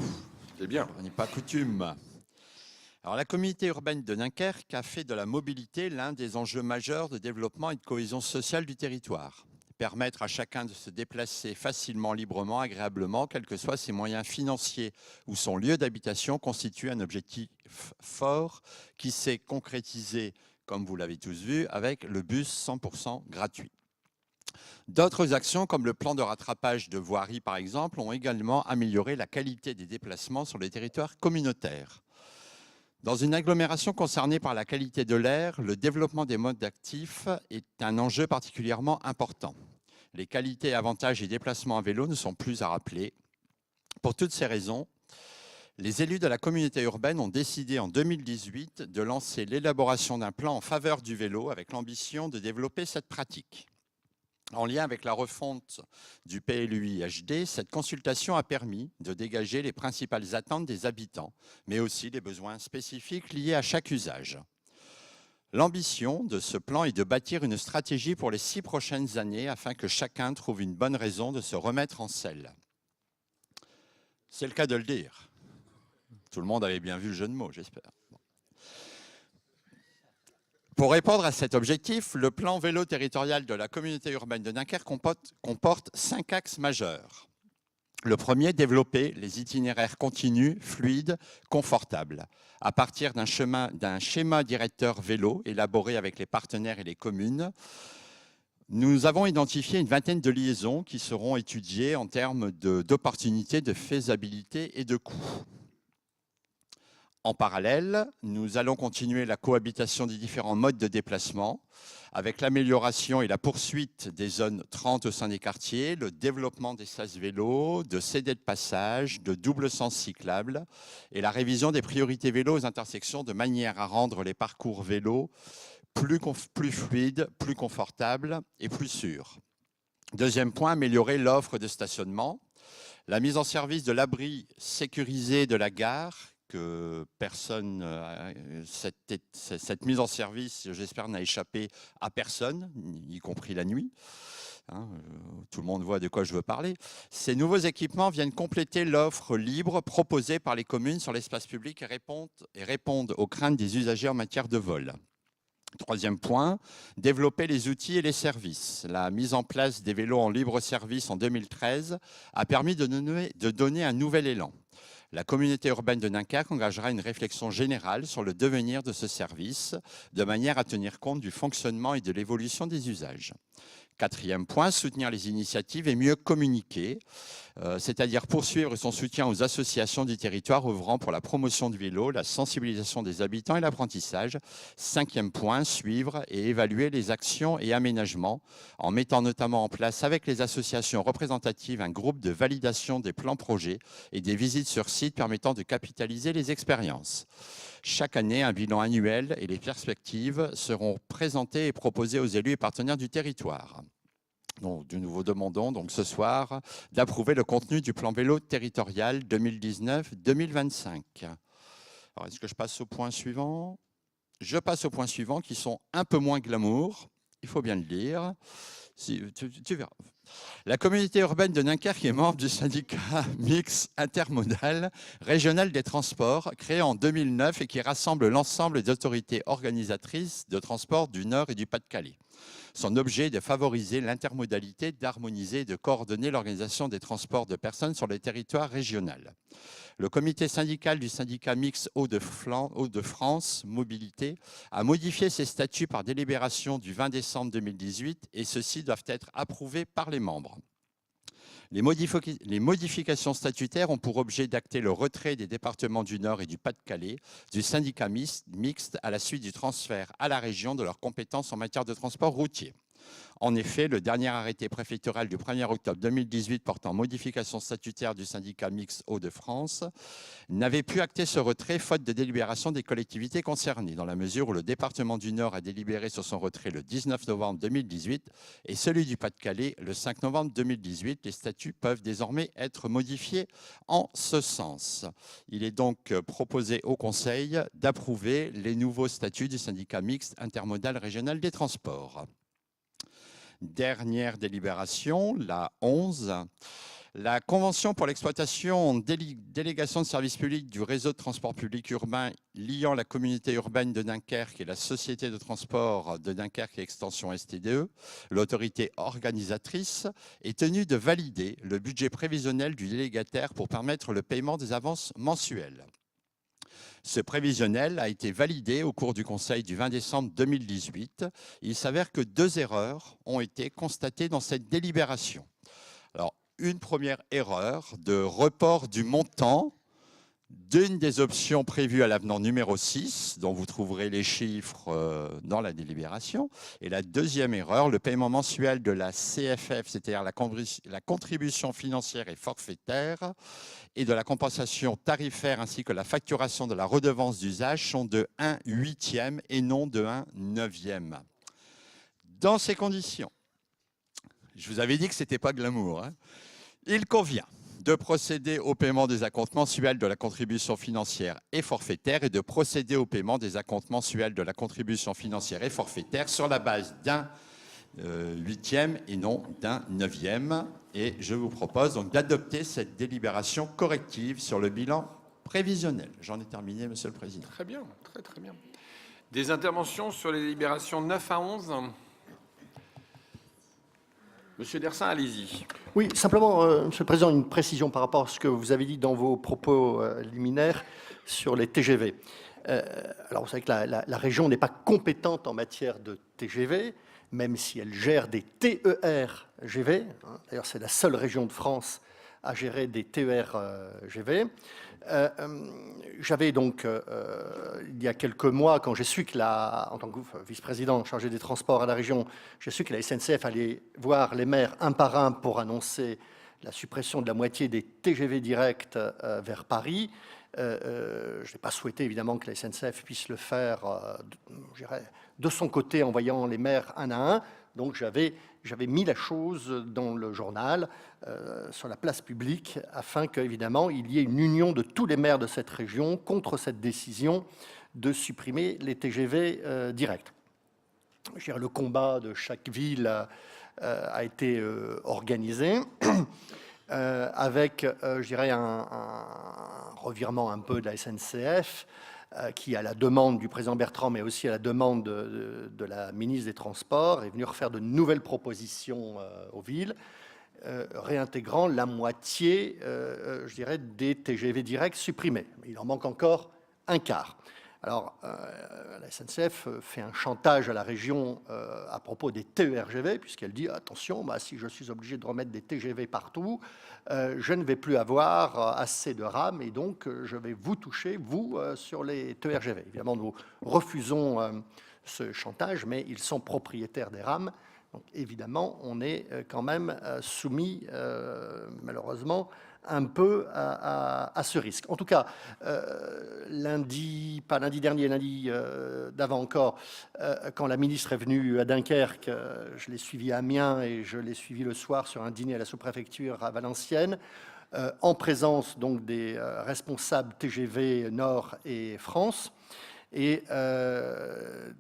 C'est bien. On n'est pas coutume. Alors, la communauté urbaine de Dunkerque a fait de la mobilité l'un des enjeux majeurs de développement et de cohésion sociale du territoire. Permettre à chacun de se déplacer facilement, librement, agréablement, quels que soient ses moyens financiers ou son lieu d'habitation, constitue un objectif fort qui s'est concrétisé, comme vous l'avez tous vu, avec le bus 100% gratuit. D'autres actions, comme le plan de rattrapage de voirie par exemple, ont également amélioré la qualité des déplacements sur les territoires communautaires. Dans une agglomération concernée par la qualité de l'air, le développement des modes actifs est un enjeu particulièrement important. Les qualités, avantages et déplacements à vélo ne sont plus à rappeler. Pour toutes ces raisons, les élus de la communauté urbaine ont décidé en 2018 de lancer l'élaboration d'un plan en faveur du vélo avec l'ambition de développer cette pratique. En lien avec la refonte du PLUI-HD, cette consultation a permis de dégager les principales attentes des habitants, mais aussi les besoins spécifiques liés à chaque usage. L'ambition de ce plan est de bâtir une stratégie pour les 6 prochaines années afin que chacun trouve une bonne raison de se remettre en selle. C'est le cas de le dire. Tout le monde avait bien vu le jeu de mots, j'espère. Pour répondre à cet objectif, le plan vélo territorial de la communauté urbaine de Dunkerque comporte 5 axes majeurs. Le premier, développer les itinéraires continus, fluides, confortables, à partir d'un schéma directeur vélo élaboré avec les partenaires et les communes. Nous avons identifié une vingtaine de liaisons qui seront étudiées en termes d'opportunités, de faisabilité et de coûts. En parallèle, nous allons continuer la cohabitation des différents modes de déplacement avec l'amélioration et la poursuite des zones 30 au sein des quartiers, le développement des sas vélos, de CD de passage, de double sens cyclable et la révision des priorités vélos aux intersections de manière à rendre les parcours vélos plus fluides, plus confortables et plus sûrs. Deuxième point, améliorer l'offre de stationnement. La mise en service de l'abri sécurisé de la gare, que personne, cette mise en service, j'espère, n'a échappé à personne, y compris la nuit. Tout le monde voit de quoi je veux parler. Ces nouveaux équipements viennent compléter l'offre libre proposée par les communes sur l'espace public et répondent aux craintes des usagers en matière de vol. Troisième point, développer les outils et les services. La mise en place des vélos en libre service en 2013 a permis de donner un nouvel élan. La communauté urbaine de Dunkerque engagera une réflexion générale sur le devenir de ce service, de manière à tenir compte du fonctionnement et de l'évolution des usages. Quatrième point, soutenir les initiatives et mieux communiquer, c'est-à-dire poursuivre son soutien aux associations du territoire œuvrant pour la promotion du vélo, la sensibilisation des habitants et l'apprentissage. Cinquième point, suivre et évaluer les actions et aménagements en mettant notamment en place avec les associations représentatives un groupe de validation des plans projets et des visites sur site permettant de capitaliser les expériences. Chaque année, un bilan annuel et les perspectives seront présentés et proposés aux élus et partenaires du territoire. Donc, de nouveau, demandons donc ce soir d'approuver le contenu du plan vélo territorial 2019-2025. Alors, est-ce que je passe au point suivant? Je passe au point suivant qui sont un peu moins glamour, il faut bien le dire. Si, tu verras. La communauté urbaine de Dunkerque est membre du syndicat mixte intermodal régional des transports, créé en 2009 et qui rassemble l'ensemble des autorités organisatrices de transport du Nord et du Pas-de-Calais. Son objet est de favoriser l'intermodalité, d'harmoniser et de coordonner l'organisation des transports de personnes sur le territoire régional. Le comité syndical du syndicat mixte Hauts-de-France Mobilité a modifié ses statuts par délibération du 20 décembre 2018 et ceux-ci doivent être approuvés par les membres. Les modifications statutaires ont pour objet d'acter le retrait des départements du Nord et du Pas-de-Calais du syndicat mixte à la suite du transfert à la région de leurs compétences en matière de transport routier. En effet, le dernier arrêté préfectoral du 1er octobre 2018 portant modification statutaire du syndicat mixte Hauts-de-France n'avait pu acter ce retrait faute de délibération des collectivités concernées, dans la mesure où le département du Nord a délibéré sur son retrait le 19 novembre 2018 et celui du Pas-de-Calais le 5 novembre 2018. Les statuts peuvent désormais être modifiés en ce sens. Il est donc proposé au Conseil d'approuver les nouveaux statuts du syndicat mixte intermodal régional des transports. Dernière délibération, la 11. La convention pour l'exploitation en délégation de services publics du réseau de transport public urbain liant la communauté urbaine de Dunkerque et la société de transport de Dunkerque et Extension STDE, l'autorité organisatrice, est tenue de valider le budget prévisionnel du délégataire pour permettre le paiement des avances mensuelles. Ce prévisionnel a été validé au cours du Conseil du 20 décembre 2018. Il s'avère que 2 erreurs ont été constatées dans cette délibération. Alors, une première erreur de report du montant d'une des options prévues à l'avenant numéro 6, dont vous trouverez les chiffres dans la délibération. Et la deuxième erreur, le paiement mensuel de la CFF, c'est-à-dire la contribution financière et forfaitaire, et de la compensation tarifaire ainsi que la facturation de la redevance d'usage sont de 1/8 et non de 1/9. Dans ces conditions, je vous avais dit que ce n'était pas glamour, hein, il convient de procéder au paiement des acomptes mensuels de la contribution financière et forfaitaire et de procéder au paiement des acomptes mensuels de la contribution financière et forfaitaire sur la base d'un 8e et non d'un 9e. Et je vous propose donc d'adopter cette délibération corrective sur le bilan prévisionnel. J'en ai terminé, Monsieur le Président. Très bien, très très bien. Des interventions sur les délibérations 9 à 11 ? Monsieur Dersin, allez-y. Oui, simplement, Monsieur le Président, une précision par rapport à ce que vous avez dit dans vos propos liminaires sur les TGV. Alors, vous savez que la région n'est pas compétente en matière de TGV, même si elle gère des TER-GV. D'ailleurs, c'est la seule région de France à gérer des TER-GV. J'avais donc, il y a quelques mois, quand j'ai su que en tant que vice-président chargé des transports à la région, j'ai su que la SNCF allait voir les maires un par un pour annoncer la suppression de la moitié des TGV directs vers Paris. Je n'ai pas souhaité évidemment que la SNCF puisse le faire de son côté en voyant les maires un à un. Donc j'avais mis la chose dans le journal, sur la place publique, afin qu'évidemment il y ait une union de tous les maires de cette région contre cette décision de supprimer les TGV directs. Le combat de chaque ville a été organisé. Avec, je dirais, un revirement un peu de la SNCF, qui, à la demande du président Bertrand, mais aussi à la demande de la ministre des Transports, est venu refaire de nouvelles propositions aux villes, réintégrant la moitié, je dirais, des TGV directs supprimés. Il en manque encore un quart. Alors, la SNCF fait un chantage à la région à propos des TERGV, puisqu'elle dit, attention, si je suis obligé de remettre des TGV partout, je ne vais plus avoir assez de rames, et donc je vais vous toucher, vous, sur les TERGV. Évidemment, nous refusons ce chantage, mais ils sont propriétaires des rames. Donc, évidemment, on est quand même soumis, malheureusement, un peu à ce risque. En tout cas, lundi, pas lundi dernier, lundi d'avant encore, quand la ministre est venue à Dunkerque, je l'ai suivie à Amiens et je l'ai suivie le soir sur un dîner à la sous-préfecture à Valenciennes, en présence donc des responsables TGV Nord et France. Et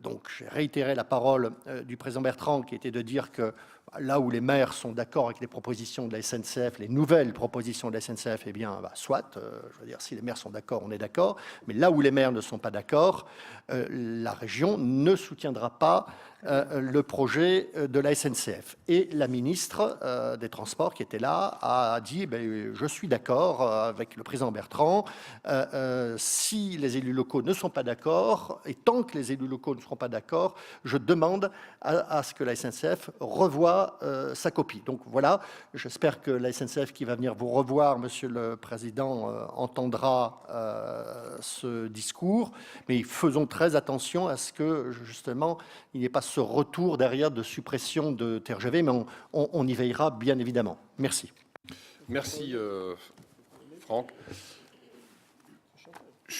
donc, j'ai réitéré la parole du président Bertrand, qui était de dire que là où les maires sont d'accord avec les propositions de la SNCF, les nouvelles propositions de la SNCF, eh bien, soit, je veux dire, si les maires sont d'accord, on est d'accord, mais là où les maires ne sont pas d'accord, la région ne soutiendra pas le projet de la SNCF. Et la ministre des Transports, qui était là, a dit je suis d'accord avec le président Bertrand, si les élus locaux ne sont pas d'accord, et tant que les élus locaux ne seront pas d'accord, je demande à ce que la SNCF revoie sa copie. Donc voilà, j'espère que la SNCF qui va venir vous revoir, Monsieur le Président, entendra ce discours, mais faisons très attention à ce que, justement, il n'y ait pas ce retour derrière de suppression de TGV, mais on y veillera bien évidemment. Merci. Merci, Franck. Je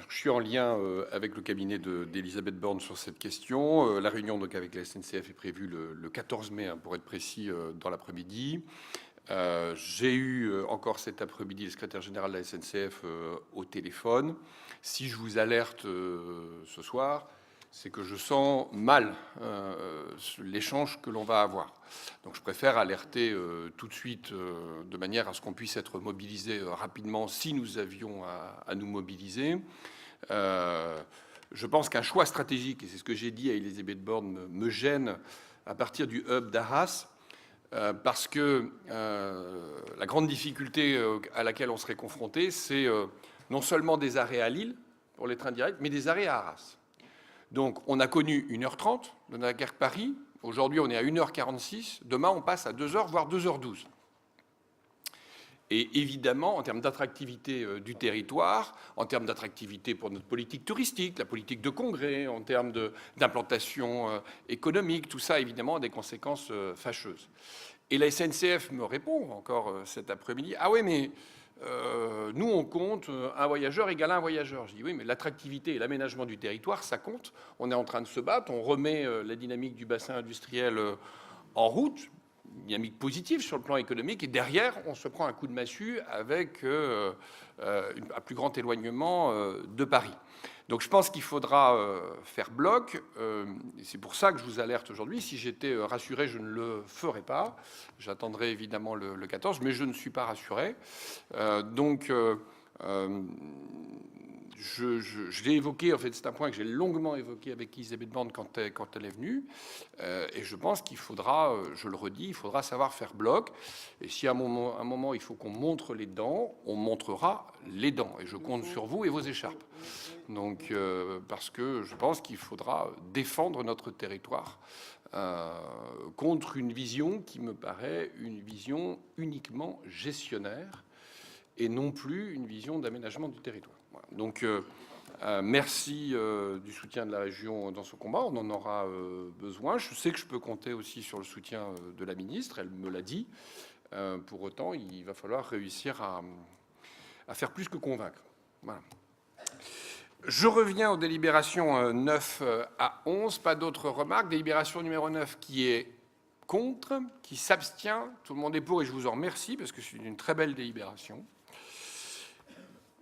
suis en lien avec le cabinet d'Elisabeth Borne sur cette question. La réunion donc, avec la SNCF est prévue le 14 mai, pour être précis, dans l'après-midi. J'ai eu encore cet après-midi le secrétaire général de la SNCF au téléphone. Si je vous alerte ce soir, c'est que je sens mal l'échange que l'on va avoir. Donc je préfère alerter tout de suite de manière à ce qu'on puisse être mobilisé rapidement si nous avions à nous mobiliser. Je pense qu'un choix stratégique, et c'est ce que j'ai dit à Elisabeth Borne, me gêne à partir du hub d'Arras, parce que la grande difficulté à laquelle on serait confronté, c'est non seulement des arrêts à Lille pour les trains directs, mais des arrêts à Arras. Donc, on a connu 1h30 de Dunkerque-Paris. Aujourd'hui, on est à 1h46. Demain, on passe à 2h, voire 2h12. Et évidemment, en termes d'attractivité du territoire, en termes d'attractivité pour notre politique touristique, la politique de congrès, en termes d'implantation économique, tout ça, évidemment, a des conséquences fâcheuses. Et la SNCF me répond encore cet après-midi, « Ah oui, mais... nous, on compte un voyageur égale un voyageur. Je dis oui, mais l'attractivité et l'aménagement du territoire, ça compte. On est en train de se battre, on remet la dynamique du bassin industriel en route, une dynamique positive sur le plan économique, et derrière, on se prend un coup de massue avec un plus grand éloignement de Paris. Donc je pense qu'il faudra faire bloc. C'est pour ça que je vous alerte aujourd'hui. Si j'étais rassuré, je ne le ferais pas. J'attendrai évidemment le 14, mais je ne suis pas rassuré. Je l'ai évoqué, en fait, c'est un point que j'ai longuement évoqué avec Elisabeth Borne quand elle est venue. Et je pense qu'il faudra, je le redis, il faudra savoir faire bloc. Et si à un moment il faut qu'on montre les dents, on montrera les dents. Et je compte sur vous et vos écharpes. Donc, parce que je pense qu'il faudra défendre notre territoire contre une vision qui me paraît une vision uniquement gestionnaire et non plus une vision d'aménagement du territoire. Voilà. Donc, merci du soutien de la région dans ce combat. On en aura besoin. Je sais que je peux compter aussi sur le soutien de la ministre. Elle me l'a dit. Pour autant, il va falloir réussir à faire plus que convaincre. Voilà. Je reviens aux délibérations 9 à 11. Pas d'autres remarques. Délibération numéro 9 qui est contre, qui s'abstient. Tout le monde est pour et je vous en remercie parce que c'est une très belle délibération.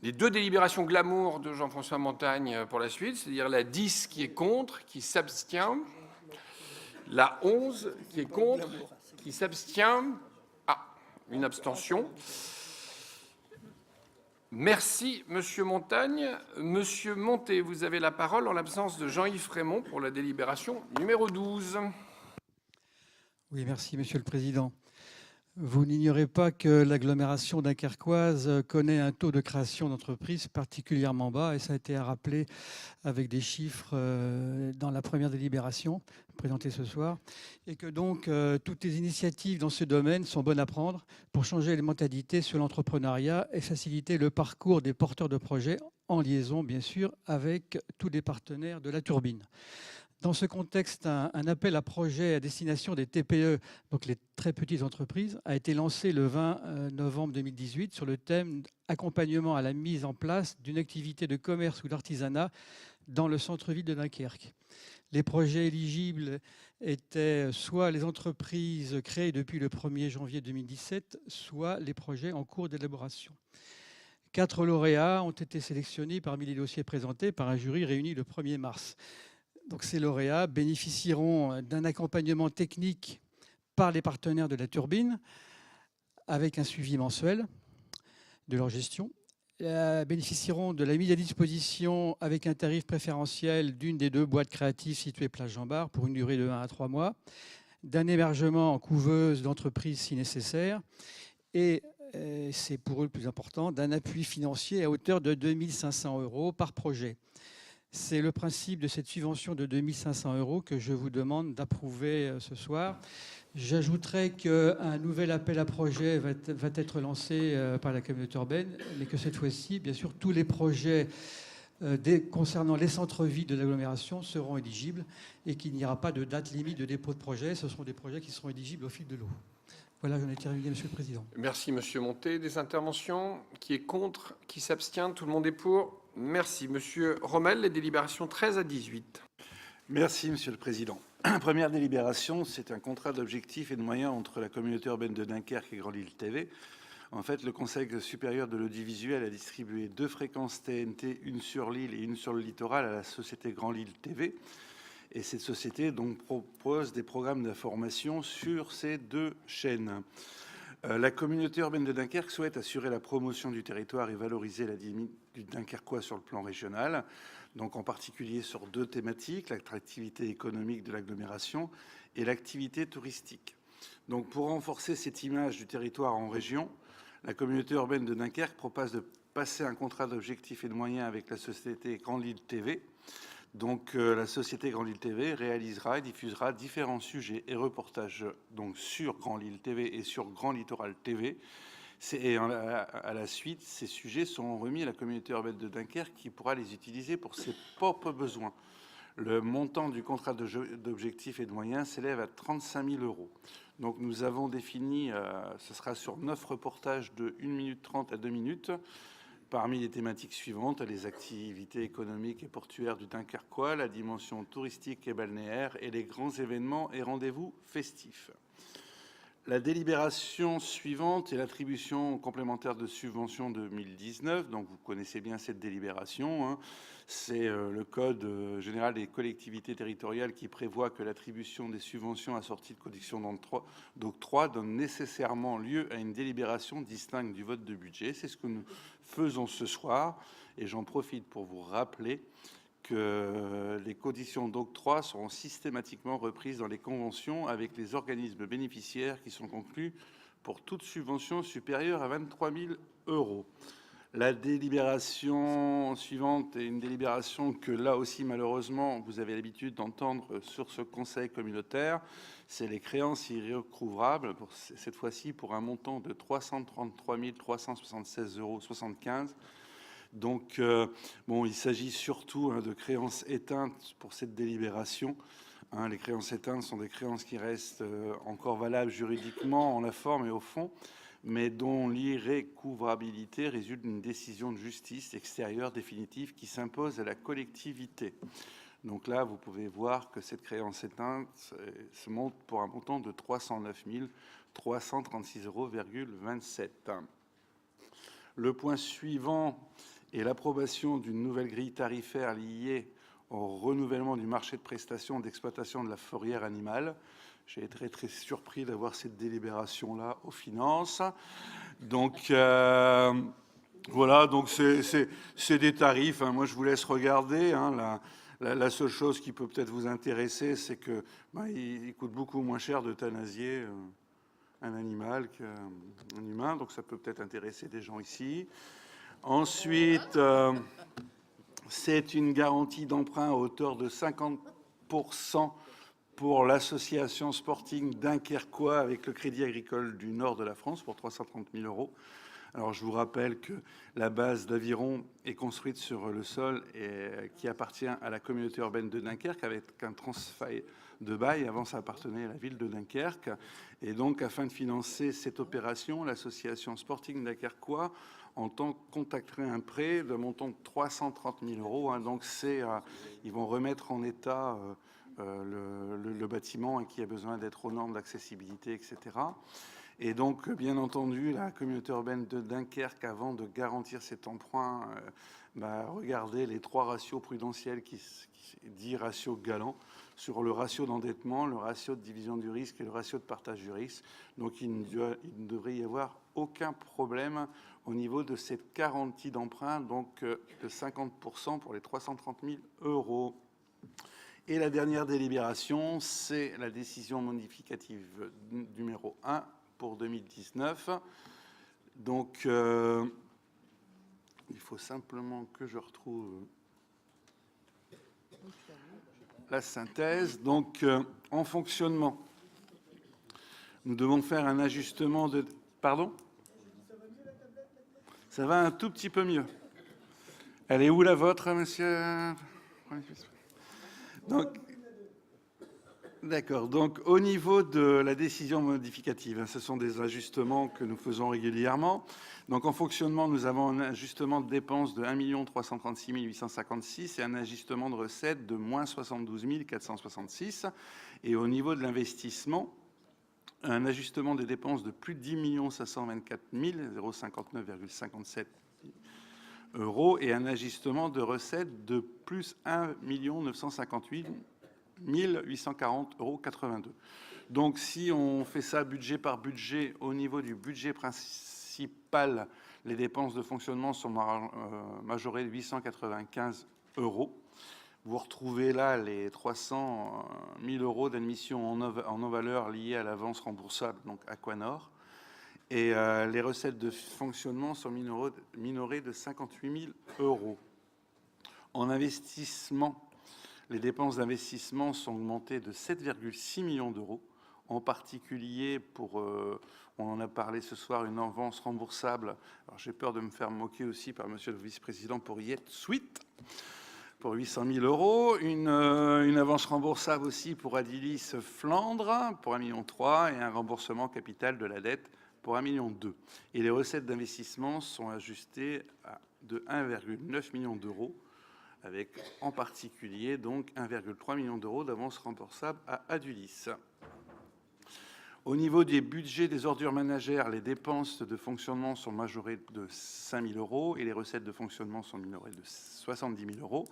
Les deux délibérations glamour de Jean-François Montagne pour la suite, c'est-à-dire la 10 qui est contre, qui s'abstient, la 11 qui est contre, qui s'abstient, une abstention. Merci, Monsieur Montagne. Monsieur Montet, vous avez la parole en l'absence de Jean-Yves Frémont pour la délibération numéro 12. Oui, merci, Monsieur le Président. Vous n'ignorez pas que l'agglomération dunkerquoise connaît un taux de création d'entreprises particulièrement bas, et ça a été rappelé avec des chiffres dans la première délibération présentée ce soir, et que donc toutes les initiatives dans ce domaine sont bonnes à prendre pour changer les mentalités sur l'entrepreneuriat et faciliter le parcours des porteurs de projets en liaison, bien sûr, avec tous les partenaires de la turbine. Dans ce contexte, un appel à projets à destination des TPE, donc les très petites entreprises, a été lancé le 20 novembre 2018 sur le thème « Accompagnement à la mise en place d'une activité de commerce ou d'artisanat dans le centre-ville de Dunkerque ». Les projets éligibles étaient soit les entreprises créées depuis le 1er janvier 2017, soit les projets en cours d'élaboration. 4 lauréats ont été sélectionnés parmi les dossiers présentés par un jury réuni le 1er mars. Donc, ces lauréats bénéficieront d'un accompagnement technique par les partenaires de la turbine avec un suivi mensuel de leur gestion. Bénéficieront de la mise à disposition avec un tarif préférentiel d'une des 2 boîtes créatives situées place Jean-Bart pour une durée de 1 à 3 mois, d'un hébergement en couveuse d'entreprise si nécessaire et c'est pour eux le plus important, d'un appui financier à hauteur de 2 500 € par projet. C'est le principe de cette subvention de 2 500 € que je vous demande d'approuver ce soir. J'ajouterai qu'un nouvel appel à projet va être lancé par la communauté urbaine, mais que cette fois-ci, bien sûr, tous les projets concernant les centres-villes de l'agglomération seront éligibles et qu'il n'y aura pas de date limite de dépôt de projet. Ce seront des projets qui seront éligibles au fil de l'eau. Voilà, j'en ai terminé, Monsieur le Président. Merci, Monsieur Montet. Des interventions? Qui est contre? Qui s'abstient? Tout le monde est pour? Merci. Monsieur Rommel, les délibérations 13 à 18. Merci, Monsieur le Président. Première délibération, c'est un contrat d'objectifs et de moyens entre la communauté urbaine de Dunkerque et Grand Lille TV. En fait, le Conseil supérieur de l'audiovisuel a distribué 2 fréquences TNT, une sur l'île et une sur le littoral, à la société Grand Lille TV. Et cette société donc propose des programmes d'information sur ces 2 chaînes. La communauté urbaine de Dunkerque souhaite assurer la promotion du territoire et valoriser la dynamique du Dunkerquois sur le plan régional, donc en particulier sur 2 thématiques, l'attractivité économique de l'agglomération et l'activité touristique. Donc pour renforcer cette image du territoire en région, la communauté urbaine de Dunkerque propose de passer un contrat d'objectifs et de moyens avec la société Grand Lille TV. Donc la société Grand Lille TV réalisera et diffusera différents sujets et reportages donc, sur Grand Lille TV et sur Grand Littoral TV. Et à la suite, ces sujets seront remis à la communauté urbaine de Dunkerque qui pourra les utiliser pour ses propres besoins. Le montant du contrat d'objectifs et de moyens s'élève à 35 000 €. Donc nous avons défini, ce sera sur 9 reportages de 1 minute 30 à 2 minutes, parmi les thématiques suivantes, les activités économiques et portuaires du Dunkerquois, la dimension touristique et balnéaire et les grands événements et rendez-vous festifs. La délibération suivante est l'attribution complémentaire de subventions 2019. Donc vous connaissez bien cette délibération. Hein. C'est le Code général des collectivités territoriales qui prévoit que l'attribution des subventions assorties de conditions d'octroi donne nécessairement lieu à une délibération distincte du vote de budget. C'est ce que nous faisons ce soir. Et j'en profite pour vous rappeler que les conditions d'octroi seront systématiquement reprises dans les conventions avec les organismes bénéficiaires qui sont conclus pour toute subvention supérieure à 23 000 €. La délibération suivante est une délibération que là aussi malheureusement vous avez l'habitude d'entendre sur ce conseil communautaire. C'est les créances irrécouvrables, cette fois-ci pour un montant de 333 376,75 €. Donc, il s'agit surtout de créances éteintes pour cette délibération. Les créances éteintes sont des créances qui restent encore valables juridiquement en la forme et au fond, mais dont l'irrécouvrabilité résulte d'une décision de justice extérieure définitive qui s'impose à la collectivité. Donc là, vous pouvez voir que cette créance éteinte se monte pour un montant de 309 336,27 €. Le point suivant est l'approbation d'une nouvelle grille tarifaire liée au renouvellement du marché de prestations d'exploitation de la fourrière animale. J'ai été très surpris d'avoir cette délibération-là aux finances. Donc, Voilà, donc c'est des tarifs. Hein. Moi, je vous laisse regarder. Hein. La seule chose qui peut peut-être vous intéresser, c'est que il coûte beaucoup moins cher d'euthanasier un animal qu'un humain. Donc ça peut peut-être intéresser des gens ici. Ensuite, c'est une garantie d'emprunt à hauteur de 50% pour l'association Sporting Dunkerquois avec le Crédit Agricole du Nord de la France pour 330 000 euros. Alors, je vous rappelle que la base d'Aviron est construite sur le sol et qui appartient à la communauté urbaine de Dunkerque avec un transfert de bail. Avant, ça appartenait à la ville de Dunkerque. Et donc, afin de financer cette opération, l'association Sporting Dunkerquois contacterait un prêt de montant de 330 000 euros. Hein. Donc, ils vont remettre en état le bâtiment qui a besoin d'être aux normes d'accessibilité, etc. Et donc, bien entendu, la communauté urbaine de Dunkerque, avant de garantir cet emprunt, regardez les 3 ratios prudentiels qui dit ratio galant sur le ratio d'endettement, le ratio de division du risque et le ratio de partage du risque. Donc, il ne devrait y avoir aucun problème au niveau de cette garantie d'emprunt, donc de 50% pour les 330 000 euros. Et la dernière délibération, c'est la décision modificative numéro 1 pour 2019. Donc, il faut simplement que je retrouve la synthèse. Donc, en fonctionnement, nous devons faire un ajustement de... Pardon ? Ça va un tout petit peu mieux. Elle est où la vôtre, monsieur ? Donc, d'accord. Donc, au niveau de la décision modificative, ce sont des ajustements que nous faisons régulièrement. Donc, en fonctionnement, nous avons un ajustement de dépenses de 1 336 856 et un ajustement de recettes de moins 72 466. Et au niveau de l'investissement, un ajustement des dépenses de plus de 10 524 059,57 euros et un ajustement de recettes de plus 1 958 840,82 euros. Donc, si on fait ça budget par budget, au niveau du budget principal, les dépenses de fonctionnement sont majorées de 895 euros. Vous retrouvez là les 300 000 euros d'admission en non-valeur liés à l'avance remboursable, donc Aquanor. Et les recettes de fonctionnement sont minorées de 58 000 euros. En investissement, les dépenses d'investissement sont augmentées de 7,6 millions d'euros. En particulier, on en a parlé ce soir, une avance remboursable. Alors, j'ai peur de me faire moquer aussi par monsieur le vice-président pour Yet Suite, pour 800 000 euros. Une avance remboursable aussi pour Adilis Flandre, pour 1,3 million, et un remboursement capital de la dette pour 1,2 million. Et les recettes d'investissement sont ajustées de 1,9 million d'euros, avec en particulier donc 1,3 million d'euros d'avance remboursable à Adulis. Au niveau des budgets des ordures ménagères, les dépenses de fonctionnement sont majorées de 5 000 euros et les recettes de fonctionnement sont minorées de 70 000 euros.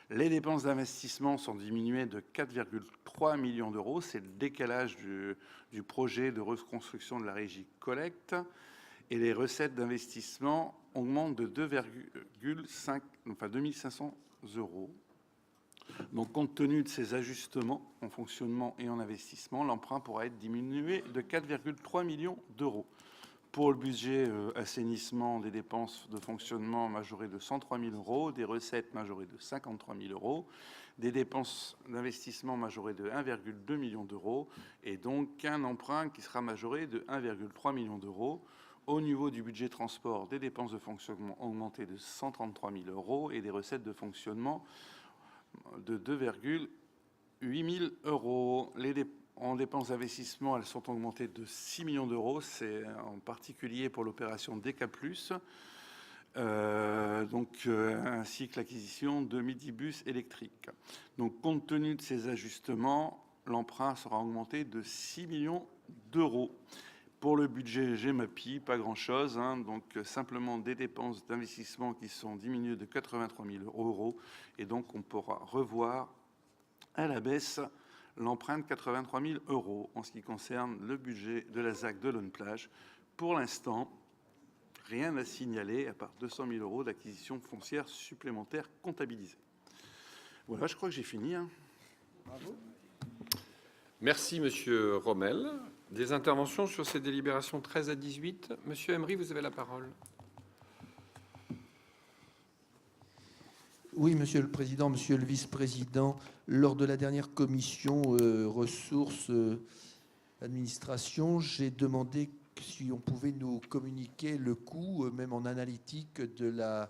Les dépenses d'investissement sont diminuées de 4,3 millions d'euros. C'est le décalage du projet de reconstruction de la régie collecte. Et les recettes d'investissement augmentent de 2500 euros. Donc, compte tenu de ces ajustements en fonctionnement et en investissement, l'emprunt pourra être diminué de 4,3 millions d'euros. Pour le budget assainissement, des dépenses de fonctionnement majorées de 103 000 euros, des recettes majorées de 53 000 euros, des dépenses d'investissement majorées de 1,2 million d'euros, et donc un emprunt qui sera majoré de 1,3 million d'euros. Au niveau du budget transport, des dépenses de fonctionnement augmentées de 133 000 euros et des recettes de fonctionnement de 2,8 000 euros. En dépenses d'investissement, elles sont augmentées de 6 millions d'euros. C'est en particulier pour l'opération DK+, ainsi que l'acquisition de midibus électriques. Donc, compte tenu de ces ajustements, l'emprunt sera augmenté de 6 millions d'euros. Pour le budget GEMAPI, pas grand-chose, hein, donc simplement des dépenses d'investissement qui sont diminuées de 83 000 euros, et donc on pourra revoir à la baisse l'emprunt de 83 000 euros en ce qui concerne le budget de la ZAC de Lonne-Plage. Pour l'instant, rien à signaler à part 200 000 € d'acquisition foncière supplémentaire comptabilisée. Voilà, je crois que j'ai fini. Bravo. Merci, Monsieur Rommel. Des interventions sur ces délibérations 13 à 18. Monsieur Emery, vous avez la parole. Oui, Monsieur le Président, Monsieur le Vice-président, lors de la dernière commission ressources administration, j'ai demandé si on pouvait nous communiquer le coût, même en analytique, de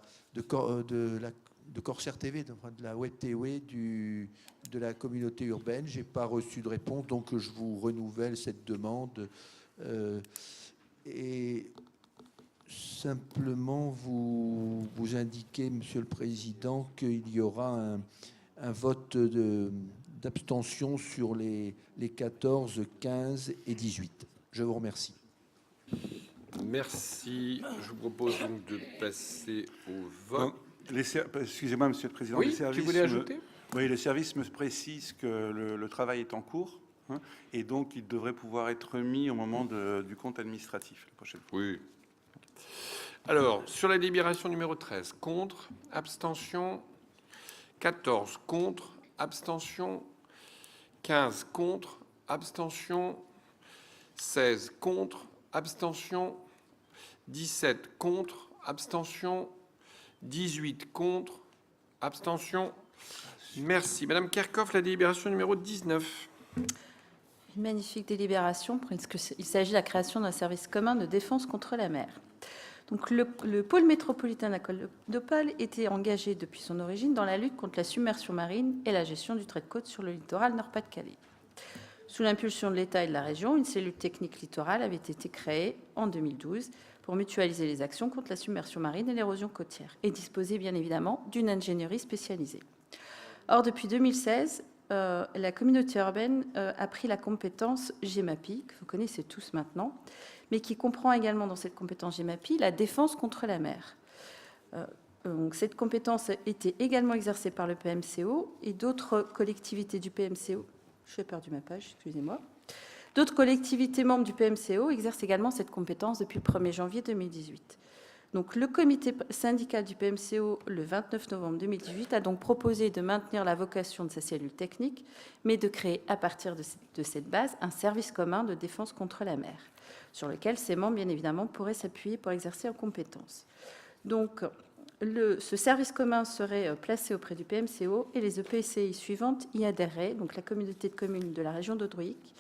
Corsair TV, de la Web TV de la communauté urbaine. Je n'ai pas reçu de réponse, donc je vous renouvelle cette demande. Et simplement vous indiquer, Monsieur le Président, qu'il y aura un vote d'abstention sur les 14, 15 et 18. Je vous remercie. Merci. Je vous propose donc de passer au vote. Excusez-moi, Monsieur le Président. Oui, les services tu voulais ajouter ? Oui, les services me précisent que le travail est en cours, hein, et donc il devrait pouvoir être remis au moment du compte administratif la prochaine fois. Oui. Alors, sur la délibération numéro 13, contre, abstention, 14 contre, abstention, 15 contre, abstention, 16 contre, abstention, 17 contre, abstention, 18 contre, abstention. Merci. Madame Kerkhoff, la délibération numéro 19. Une magnifique délibération, puisqu'il s'agit de la création d'un service commun de défense contre la mer. Donc, le pôle métropolitain d'Acropolis était engagé depuis son origine dans la lutte contre la submersion marine et la gestion du trait de côte sur le littoral Nord-Pas-de-Calais. Sous l'impulsion de l'État et de la région, une cellule technique littorale avait été créée en 2012 pour mutualiser les actions contre la submersion marine et l'érosion côtière et disposer bien évidemment d'une ingénierie spécialisée. Or, depuis 2016, la communauté urbaine a pris la compétence GEMAPI, que vous connaissez tous maintenant, mais qui comprend également dans cette compétence GEMAPI la défense contre la mer. Donc, cette compétence était également exercée par le PMCO et d'autres collectivités du PMCO. J'ai perdu ma page, excusez-moi. D'autres collectivités membres du PMCO exercent également cette compétence depuis le 1er janvier 2018. Donc, le comité syndical du PMCO, le 29 novembre 2018, a donc proposé de maintenir la vocation de sa cellule technique, mais de créer à partir de cette base un service commun de défense contre la mer, sur lequel ses membres, bien évidemment, pourraient s'appuyer pour exercer leurs compétences. Donc, ce service commun serait placé auprès du PMCO et les EPCI suivantes y adhéreraient, donc la communauté de communes de la région d'Audruic,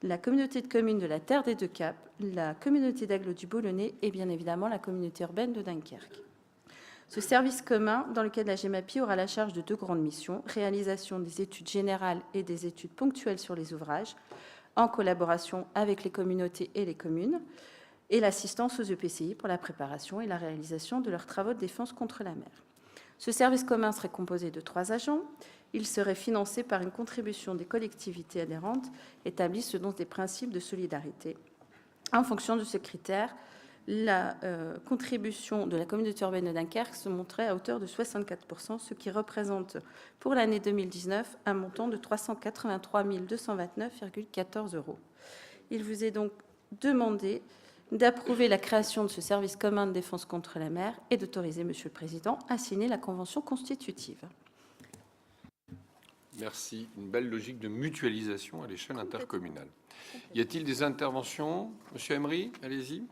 la communauté de communes de la Terre des Deux Caps, la communauté d'agglo du Boulonnais et bien évidemment la communauté urbaine de Dunkerque. Ce service commun, dans lequel la GEMAPI aura la charge de deux grandes missions, réalisation des études générales et des études ponctuelles sur les ouvrages, en collaboration avec les communautés et les communes, et l'assistance aux EPCI pour la préparation et la réalisation de leurs travaux de défense contre la mer. Ce service commun serait composé de 3 agents. Il serait financé par une contribution des collectivités adhérentes établie selon des principes de solidarité. En fonction de ce critère, la contribution de la communauté urbaine de Dunkerque se monterait à hauteur de 64%, ce qui représente pour l'année 2019 un montant de 383 229,14 €. Il vous est donc demandé d'approuver la création de ce service commun de défense contre la mer et d'autoriser, Monsieur le Président, à signer la convention constitutive. Merci. Une belle logique de mutualisation à l'échelle intercommunale. Y a-t-il des interventions? Monsieur Emery, allez-y.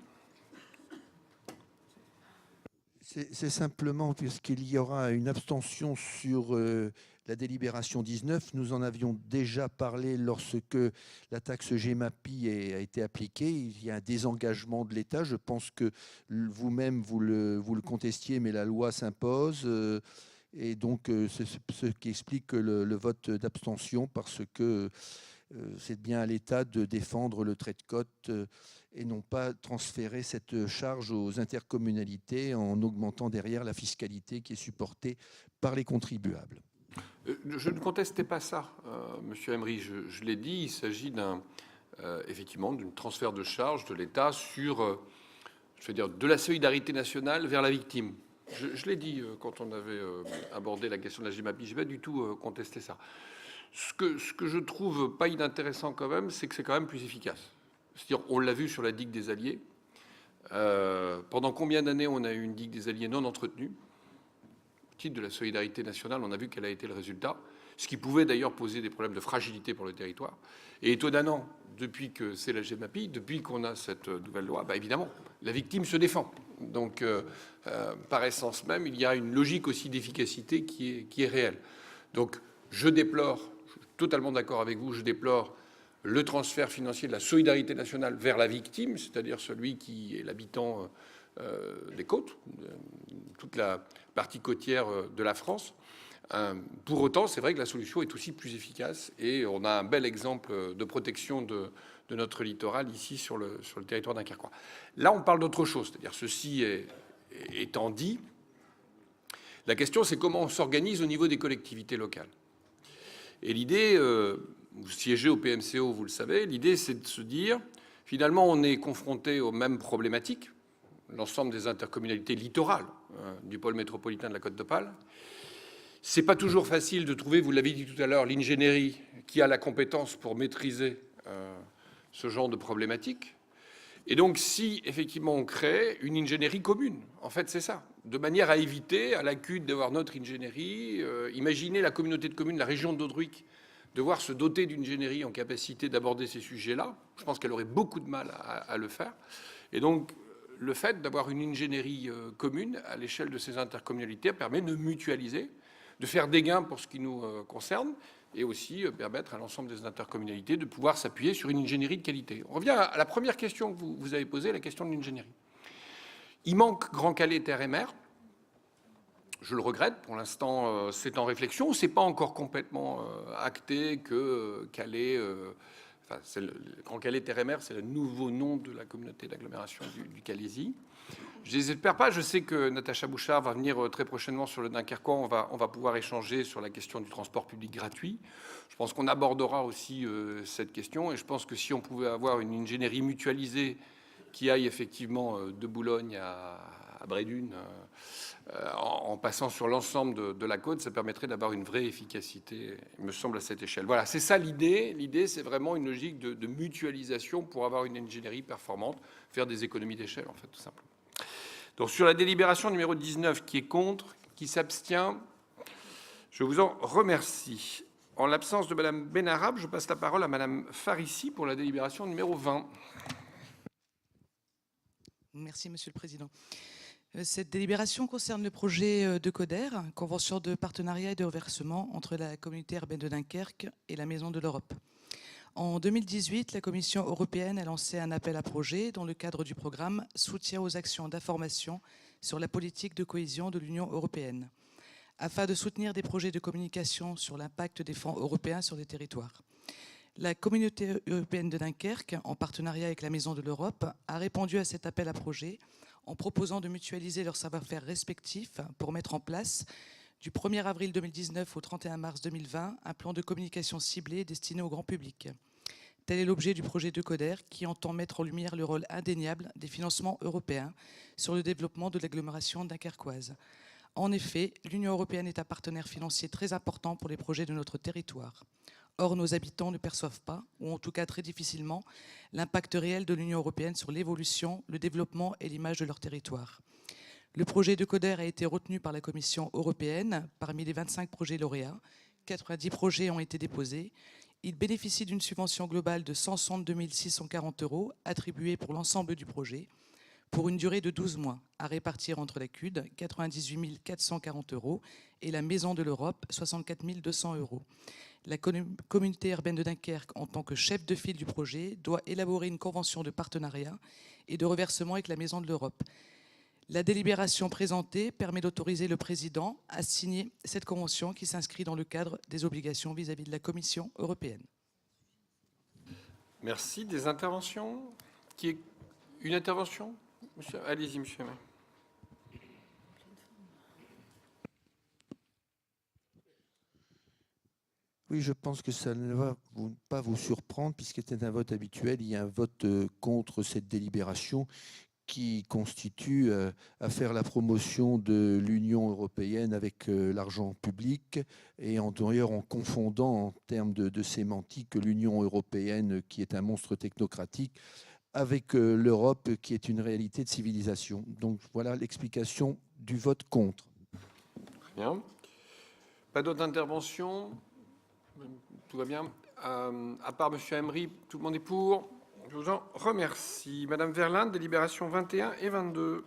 C'est simplement puisqu'il y aura une abstention sur la délibération 19. Nous en avions déjà parlé lorsque la taxe GEMAPI a été appliquée. Il y a un désengagement de l'État. Je pense que vous-même, vous le contestiez, mais la loi s'impose. Et donc, c'est ce qui explique le vote d'abstention, parce que c'est bien à l'État de défendre le trait de côte et non pas transférer cette charge aux intercommunalités en augmentant derrière la fiscalité qui est supportée par les contribuables. Je ne contestais pas ça, Monsieur Emery. Je l'ai dit, il s'agit effectivement d'un transfert de charge de l'État sur, je veux dire, de la solidarité nationale vers la victime. Je l'ai dit quand on avait abordé la question de la GEMAPI. Je n'ai pas du tout contesté ça. Ce que je trouve pas inintéressant quand même, c'est que c'est quand même plus efficace. C'est-à-dire, on l'a vu sur la digue des Alliés. Pendant combien d'années on a eu une digue des Alliés non entretenue? Au titre de la solidarité nationale, on a vu quel a été le résultat, ce qui pouvait d'ailleurs poser des problèmes de fragilité pour le territoire. Et étonnamment, depuis que c'est la GEMAPI, depuis qu'on a cette nouvelle loi, évidemment, la victime se défend. Donc, par essence même, il y a une logique aussi d'efficacité qui est réelle. Donc, je déplore, je suis totalement d'accord avec vous, je déplore le transfert financier de la solidarité nationale vers la victime, c'est-à-dire celui qui est l'habitant des côtes, toute la partie côtière de la France. Pour autant, c'est vrai que la solution est aussi plus efficace et on a un bel exemple de protection de notre littoral ici sur le territoire dunkerquois. Là, on parle d'autre chose, c'est-à-dire ceci étant dit, la question c'est comment on s'organise au niveau des collectivités locales. Et l'idée, vous siégez au PMCO, vous le savez, l'idée c'est de se dire, finalement on est confronté aux mêmes problématiques, l'ensemble des intercommunalités littorales du pôle métropolitain de la Côte d'Opale. C'est pas toujours facile de trouver, vous l'avez dit tout à l'heure, l'ingénierie qui a la compétence pour maîtriser ce genre de problématiques. Et donc, si effectivement on crée une ingénierie commune, en fait c'est ça, de manière à éviter à la CUD d'avoir notre ingénierie, imaginez la communauté de communes, la région d'Audruic, devoir se doter d'une ingénierie en capacité d'aborder ces sujets-là, je pense qu'elle aurait beaucoup de mal à le faire. Et donc, le fait d'avoir une ingénierie commune à l'échelle de ces intercommunalités permet de mutualiser, de faire des gains pour ce qui nous concerne, et aussi permettre à l'ensemble des intercommunalités de pouvoir s'appuyer sur une ingénierie de qualité. On revient à la première question que vous avez posée, la question de l'ingénierie. Il manque Grand Calais Terre et Mer. Je le regrette. Pour l'instant, c'est en réflexion. C'est pas encore complètement acté que Calais... Grand Calais Terre et Mer, c'est le nouveau nom de la communauté d'agglomération du Calaisis. Je ne les espère pas. Je sais que Natacha Bouchard va venir très prochainement sur le Dunkerquois. On va pouvoir échanger sur la question du transport public gratuit. Je pense qu'on abordera aussi cette question. Et je pense que si on pouvait avoir une ingénierie mutualisée qui aille effectivement de Boulogne à Brédune, en passant sur l'ensemble de la côte, ça permettrait d'avoir une vraie efficacité, il me semble, à cette échelle. Voilà, c'est ça l'idée. L'idée, c'est vraiment une logique de mutualisation pour avoir une ingénierie performante, faire des économies d'échelle, en fait, tout simplement. Donc, sur la délibération numéro 19, qui est contre, qui s'abstient, je vous en remercie. En l'absence de Madame Benarab, je passe la parole à Madame Farissi pour la délibération numéro 20. Merci, Monsieur le Président. Cette délibération concerne le projet de CODER, convention de partenariat et de reversement entre la communauté urbaine de Dunkerque et la Maison de l'Europe. En 2018, la Commission européenne a lancé un appel à projets dans le cadre du programme Soutien aux actions d'information sur la politique de cohésion de l'Union européenne, afin de soutenir des projets de communication sur l'impact des fonds européens sur les territoires. La communauté européenne de Dunkerque, en partenariat avec la Maison de l'Europe, a répondu à cet appel à projets en proposant de mutualiser leurs savoir-faire respectifs pour mettre en place, du 1er avril 2019 au 31 mars 2020, un plan de communication ciblé destiné au grand public. Tel est l'objet du projet de CODER qui entend mettre en lumière le rôle indéniable des financements européens sur le développement de l'agglomération dunkerquoise. En effet, l'Union européenne est un partenaire financier très important pour les projets de notre territoire. Or, nos habitants ne perçoivent pas, ou en tout cas très difficilement, l'impact réel de l'Union européenne sur l'évolution, le développement et l'image de leur territoire. Le projet de CODER a été retenu par la Commission européenne. Parmi les 25 projets lauréats, 90 projets ont été déposés. Il bénéficie d'une subvention globale de 162 640 € attribuée pour l'ensemble du projet, pour une durée de 12 mois, à répartir entre la CUD, 98 440 €, et la Maison de l'Europe, 64 200 €. La communauté urbaine de Dunkerque, en tant que chef de file du projet, doit élaborer une convention de partenariat et de reversement avec la Maison de l'Europe. La délibération présentée permet d'autoriser le président à signer cette convention qui s'inscrit dans le cadre des obligations vis-à-vis de la Commission européenne. Merci. Des interventions? Une intervention? Allez-y, monsieur. Oui, je pense que ça ne va pas vous surprendre, puisque c'est un vote habituel. Il y a un vote contre cette délibération qui constitue à faire la promotion de l'Union européenne avec l'argent public, et d'ailleurs en confondant en termes de sémantique l'Union européenne, qui est un monstre technocratique, avec l'Europe qui est une réalité de civilisation. Donc voilà l'explication du vote contre. Très bien. Pas d'autres interventions? Tout va bien. À part M. Emery, tout le monde est pour. Je vous en remercie. Madame Verlinde, délibérations 21 et 22.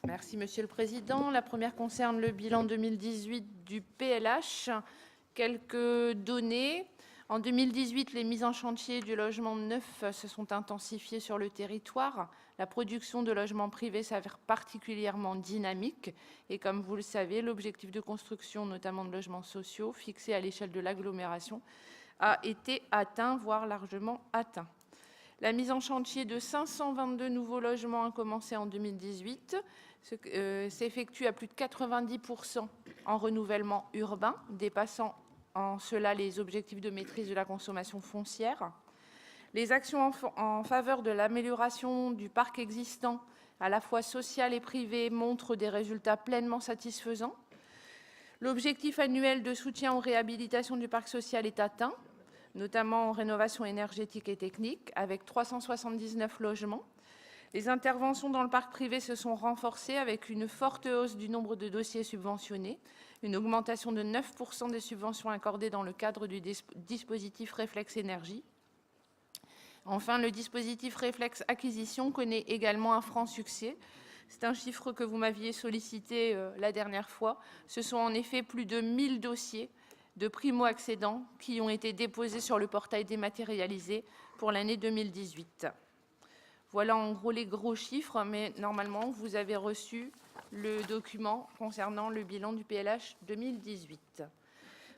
Merci, Monsieur le Président. La première concerne le bilan 2018 du PLH. Quelques données. En 2018, les mises en chantier du logement neuf se sont intensifiées sur le territoire. La production de logements privés s'avère particulièrement dynamique. Et comme vous le savez, l'objectif de construction, notamment de logements sociaux, fixé à l'échelle de l'agglomération, a été atteint, voire largement atteint. La mise en chantier de 522 nouveaux logements a commencé en 2018, s'effectue à plus de 90% en renouvellement urbain, dépassant en cela les objectifs de maîtrise de la consommation foncière. Les actions en faveur de l'amélioration du parc existant, à la fois social et privé, montrent des résultats pleinement satisfaisants. L'objectif annuel de soutien aux réhabilitations du parc social est atteint, notamment en rénovation énergétique et technique, avec 379 logements. Les interventions dans le parc privé se sont renforcées avec une forte hausse du nombre de dossiers subventionnés, une augmentation de 9% des subventions accordées dans le cadre du dispositif Réflexe Énergie. Enfin, le dispositif Réflexe Acquisition connaît également un franc succès. C'est un chiffre que vous m'aviez sollicité la dernière fois. Ce sont en effet plus de 1000 dossiers de primo-accédants qui ont été déposés sur le portail dématérialisé pour l'année 2018. Voilà en gros les gros chiffres, mais normalement, vous avez reçu le document concernant le bilan du PLH 2018.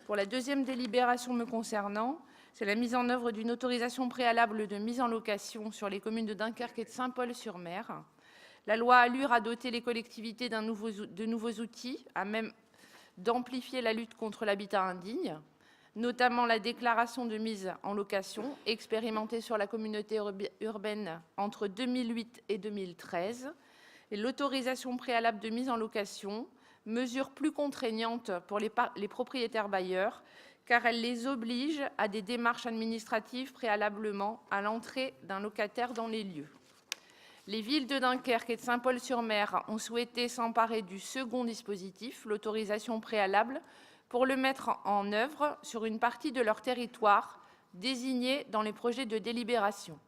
Pour la deuxième délibération me concernant, c'est la mise en œuvre d'une autorisation préalable de mise en location sur les communes de Dunkerque et de Saint-Paul-sur-Mer. La loi ALUR a doté les collectivités de nouveaux outils à même d'amplifier la lutte contre l'habitat indigne, notamment la déclaration de mise en location expérimentée sur la communauté urbaine entre 2008 et 2013, et l'autorisation préalable de mise en location, mesure plus contraignante pour les propriétaires bailleurs, car elle les oblige à des démarches administratives préalablement à l'entrée d'un locataire dans les lieux. Les villes de Dunkerque et de Saint-Paul-sur-Mer ont souhaité s'emparer du second dispositif, l'autorisation préalable, pour le mettre en œuvre sur une partie de leur territoire désignée dans les projets de délibération.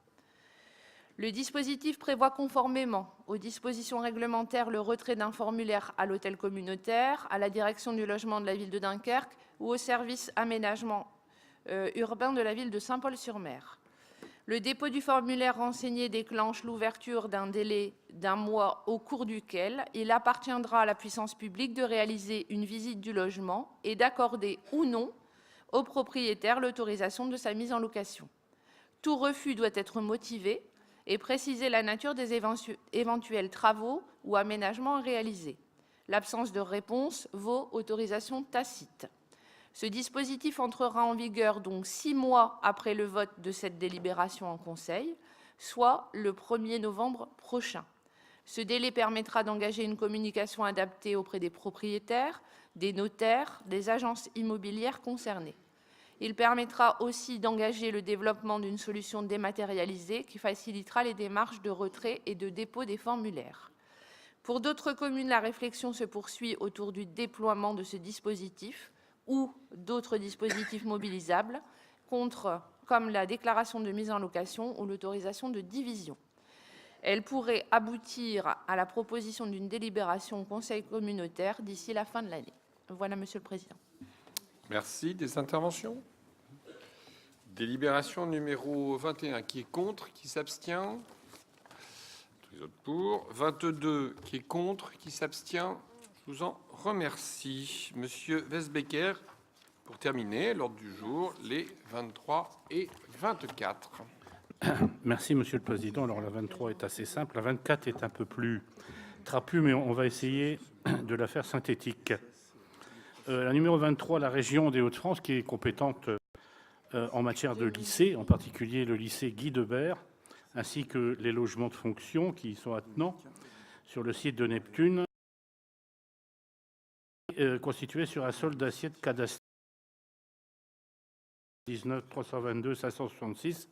Le dispositif prévoit conformément aux dispositions réglementaires le retrait d'un formulaire à l'hôtel communautaire, à la direction du logement de la ville de Dunkerque ou au service aménagement urbain de la ville de Saint-Paul-sur-Mer. Le dépôt du formulaire renseigné déclenche l'ouverture d'un délai d'1 mois au cours duquel il appartiendra à la puissance publique de réaliser une visite du logement et d'accorder ou non au propriétaire l'autorisation de sa mise en location. Tout refus doit être motivé et préciser la nature des éventuels travaux ou aménagements à réaliser. L'absence de réponse vaut autorisation tacite. Ce dispositif entrera en vigueur donc 6 mois après le vote de cette délibération en Conseil, soit le 1er novembre prochain. Ce délai permettra d'engager une communication adaptée auprès des propriétaires, des notaires, des agences immobilières concernées. Il permettra aussi d'engager le développement d'une solution dématérialisée qui facilitera les démarches de retrait et de dépôt des formulaires. Pour d'autres communes, la réflexion se poursuit autour du déploiement de ce dispositif ou d'autres dispositifs mobilisables, comme la déclaration de mise en location ou l'autorisation de division. Elle pourrait aboutir à la proposition d'une délibération au Conseil communautaire d'ici la fin de l'année. Voilà, Monsieur le Président. Merci. Des interventions? Délibération numéro 21. Qui est contre? Qui s'abstient? Tous les autres pour. 22. Qui est contre? Qui s'abstient? Je vous en remercie. Monsieur Westbecker, pour terminer, l'ordre du jour, les 23 et 24. Merci, Monsieur le Président. Alors, la 23 est assez simple. La 24 est un peu plus trapue, mais on va essayer de la faire synthétique. La numéro 23, la région des Hauts-de-France, qui est compétente en matière de lycée, en particulier le lycée Guy Debert, ainsi que les logements de fonction qui sont attenants sur le site de Neptune, constitué sur un solde d'assiette cadastrale 19 322 566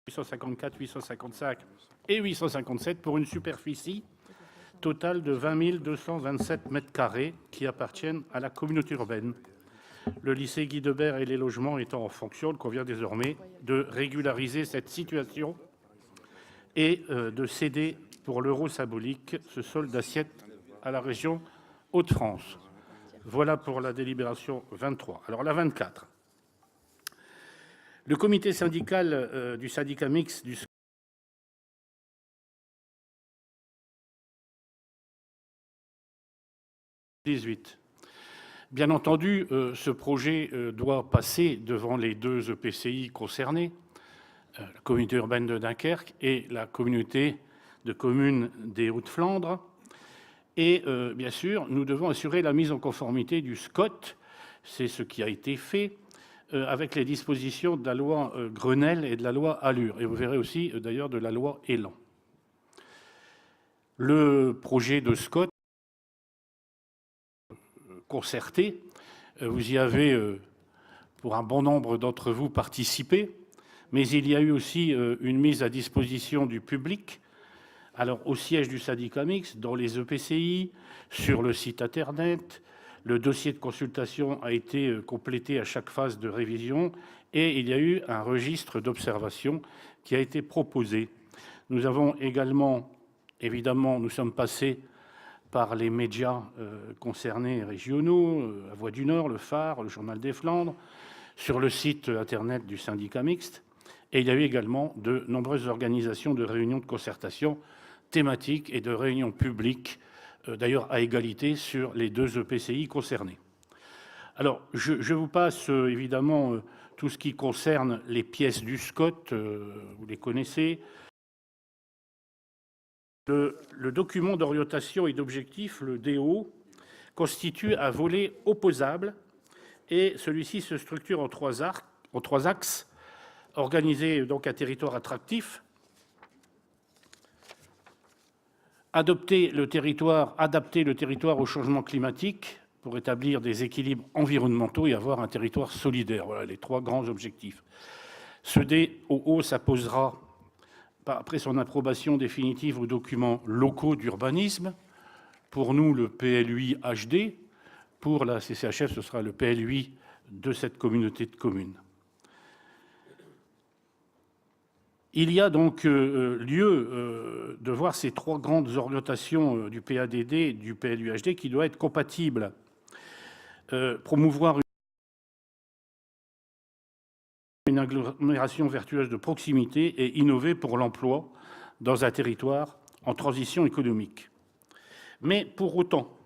854, 855 et 857 pour une superficie totale de 20 227 m² qui appartiennent à la communauté urbaine. Le lycée Guy Debert et les logements étant en fonction, il convient désormais de régulariser cette situation et de céder pour l'euro symbolique ce sol d'assiette à la région Hauts-de-France. Voilà pour la délibération 23. Alors la 24. Le comité syndical du syndicat mixte du Bien entendu, ce projet doit passer devant les deux EPCI concernés, la communauté urbaine de Dunkerque et la communauté de communes des Hauts-de-Flandre. Et bien sûr, nous devons assurer la mise en conformité du SCOT, c'est ce qui a été fait, avec les dispositions de la loi Grenelle et de la loi ALUR. Et vous verrez aussi d'ailleurs de la loi Elan. Le projet de SCOT concerté, vous y avez, pour un bon nombre d'entre vous, participé, mais il y a eu aussi une mise à disposition du public, alors au siège du syndicat mixte, dans les EPCI, sur le site Internet. Le dossier de consultation a été complété à chaque phase de révision et il y a eu un registre d'observation qui a été proposé. Nous avons également, évidemment, nous sommes passés par les médias concernés régionaux, La Voix du Nord, Le Phare, le Journal des Flandres, sur le site Internet du syndicat mixte. Et il y a eu également de nombreuses organisations de réunions de concertation thématiques et de réunions publiques, d'ailleurs à égalité sur les deux EPCI concernés. Alors, je vous passe évidemment tout ce qui concerne les pièces du SCOT, vous les connaissez. Le document d'orientation et d'objectifs, le DO, constitue un volet opposable et celui-ci se structure en trois axes, organiser donc un territoire attractif, adapter le territoire au changement climatique pour établir des équilibres environnementaux et avoir un territoire solidaire. Voilà les trois grands objectifs. Ce DOO s'apposera après son approbation définitive aux documents locaux d'urbanisme. Pour nous, le PLUI HD. Pour la CCHF, ce sera le PLUI de cette communauté de communes. Il y a donc lieu de voir ces trois grandes orientations du PADD et du PLUI HD qui doivent être compatibles. Promouvoir une agglomération vertueuse de proximité et innover pour l'emploi dans un territoire en transition économique. Mais pour autant,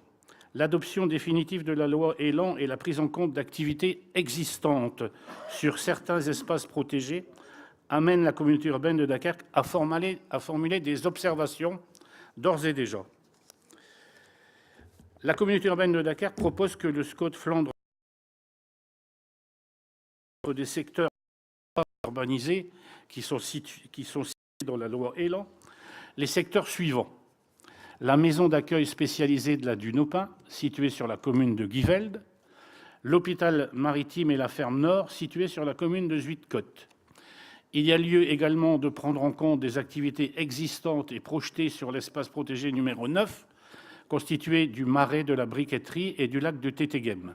l'adoption définitive de la loi Elan et la prise en compte d'activités existantes sur certains espaces protégés amènent la communauté urbaine de Dunkerque à formuler des observations d'ores et déjà. La communauté urbaine de Dunkerque propose que le SCOT Flandre des secteurs urbanisés qui sont cités dans la loi Elan, les secteurs suivants. La maison d'accueil spécialisée de la Dunopin, située sur la commune de Givelde, l'hôpital maritime et la ferme Nord, située sur la commune de Zuidcote. Il y a lieu également de prendre en compte des activités existantes et projetées sur l'espace protégé numéro 9, constitué du marais de la Briqueterie et du lac de Tétéghem.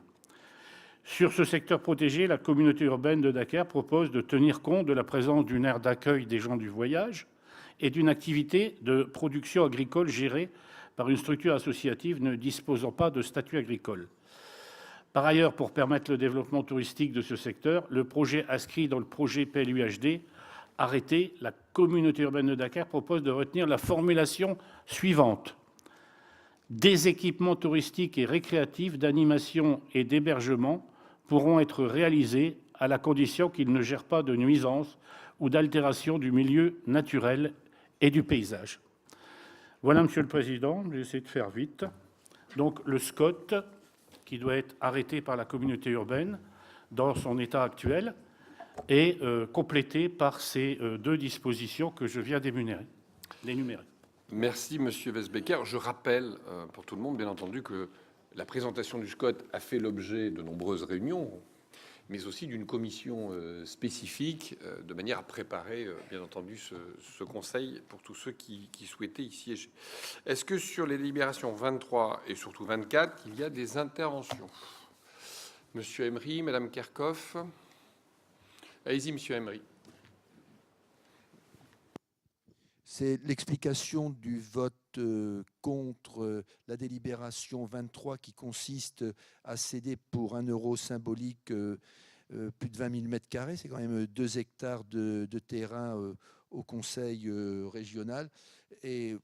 Sur ce secteur protégé, la communauté urbaine de Dunkerque propose de tenir compte de la présence d'une aire d'accueil des gens du voyage et d'une activité de production agricole gérée par une structure associative ne disposant pas de statut agricole. Par ailleurs, pour permettre le développement touristique de ce secteur, le projet inscrit dans le projet PLUHD arrêté, la communauté urbaine de Dunkerque propose de retenir la formulation suivante. Des équipements touristiques et récréatifs d'animation et d'hébergement pourront être réalisés à la condition qu'ils ne gèrent pas de nuisances ou d'altération du milieu naturel et du paysage. Voilà, Monsieur le Président, j'essaie de faire vite. Donc le SCOT, qui doit être arrêté par la communauté urbaine dans son état actuel, est complété par ces deux dispositions que je viens d'énumérer. Merci, Monsieur Westbecker. Je rappelle pour tout le monde, bien entendu, que la présentation du SCOT a fait l'objet de nombreuses réunions mais aussi d'une commission spécifique, de manière à préparer, bien entendu, ce conseil pour tous ceux qui souhaitaient y siéger. Est-ce que sur les délibérations 23 et surtout 24, il y a des interventions? Monsieur Emery, Madame Kerkhoff. Allez-y, Monsieur Emery. C'est l'explication du vote contre la délibération 23 qui consiste à céder pour 1 euro symbolique plus de 20 000 m². C'est quand même 2 hectares de terrain au conseil régional. Et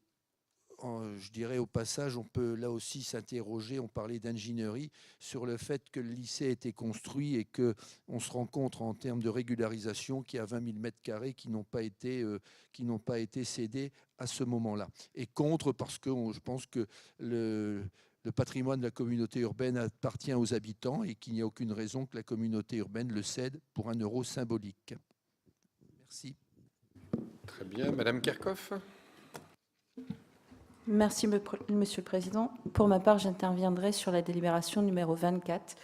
je dirais au passage, on peut là aussi s'interroger, on parlait d'ingénierie, sur le fait que le lycée a été construit et qu'on se rencontre en termes de régularisation qu'il y a 20 000 m² qui n'ont pas été cédés à ce moment-là. Et contre, parce que je pense que le patrimoine de la communauté urbaine appartient aux habitants et qu'il n'y a aucune raison que la communauté urbaine le cède pour 1 euro symbolique. Merci. Très bien. Madame Kerkhoff. Merci, Monsieur le Président. Pour ma part, j'interviendrai sur la délibération numéro 24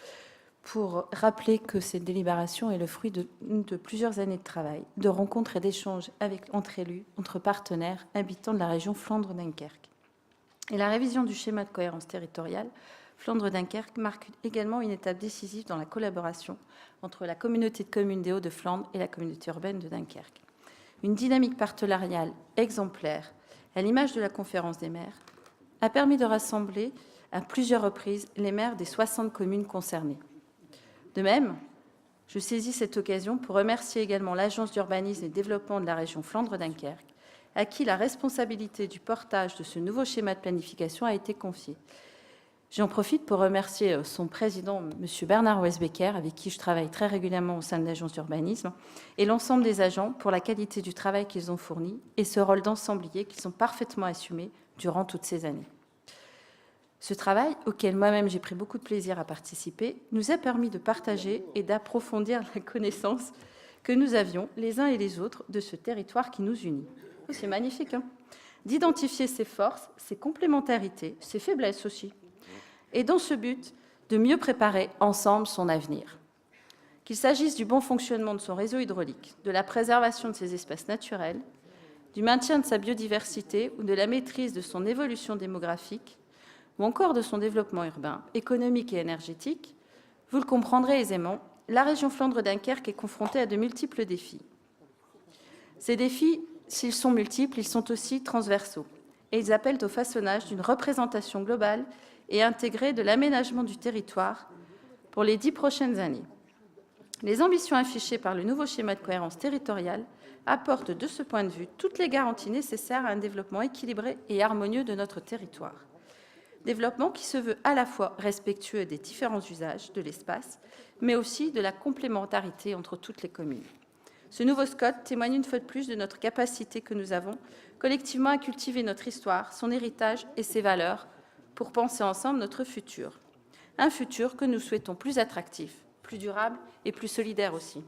pour rappeler que cette délibération est le fruit de plusieurs années de travail, de rencontres et d'échanges entre élus, entre partenaires, habitants de la région Flandre-Dunkerque. Et la révision du schéma de cohérence territoriale Flandre-Dunkerque marque également une étape décisive dans la collaboration entre la communauté de communes des Hauts-de-Flandre et la communauté urbaine de Dunkerque. Une dynamique partenariale exemplaire, à l'image de la conférence des maires, a permis de rassembler à plusieurs reprises les maires des 60 communes concernées. De même, je saisis cette occasion pour remercier également l'Agence d'urbanisme et de développement de la région Flandre-Dunkerque, à qui la responsabilité du portage de ce nouveau schéma de planification a été confiée. J'en profite pour remercier son président, M. Bernard Wesbecker, avec qui je travaille très régulièrement au sein de l'Agence d'urbanisme, et l'ensemble des agents pour la qualité du travail qu'ils ont fourni et ce rôle d'ensemblier qu'ils ont parfaitement assumé durant toutes ces années. Ce travail, auquel moi-même j'ai pris beaucoup de plaisir à participer, nous a permis de partager et d'approfondir la connaissance que nous avions les uns et les autres de ce territoire qui nous unit. Oh, c'est magnifique, hein ? D'identifier ses forces, ses complémentarités, ses faiblesses aussi. Et dans ce but, de mieux préparer ensemble son avenir. Qu'il s'agisse du bon fonctionnement de son réseau hydraulique, de la préservation de ses espaces naturels, du maintien de sa biodiversité ou de la maîtrise de son évolution démographique, ou encore de son développement urbain, économique et énergétique, vous le comprendrez aisément, la région Flandre-Dunkerque est confrontée à de multiples défis. Ces défis, s'ils sont multiples, ils sont aussi transversaux, et ils appellent au façonnage d'une représentation globale et intégrée de l'aménagement du territoire pour les 10 prochaines années. Les ambitions affichées par le nouveau schéma de cohérence territoriale apportent de ce point de vue toutes les garanties nécessaires à un développement équilibré et harmonieux de notre territoire. Développement qui se veut à la fois respectueux des différents usages de l'espace, mais aussi de la complémentarité entre toutes les communes. Ce nouveau SCOT témoigne une fois de plus de notre capacité que nous avons collectivement à cultiver notre histoire, son héritage et ses valeurs pour penser ensemble notre futur. Un futur que nous souhaitons plus attractif, plus durable et plus solidaire aussi.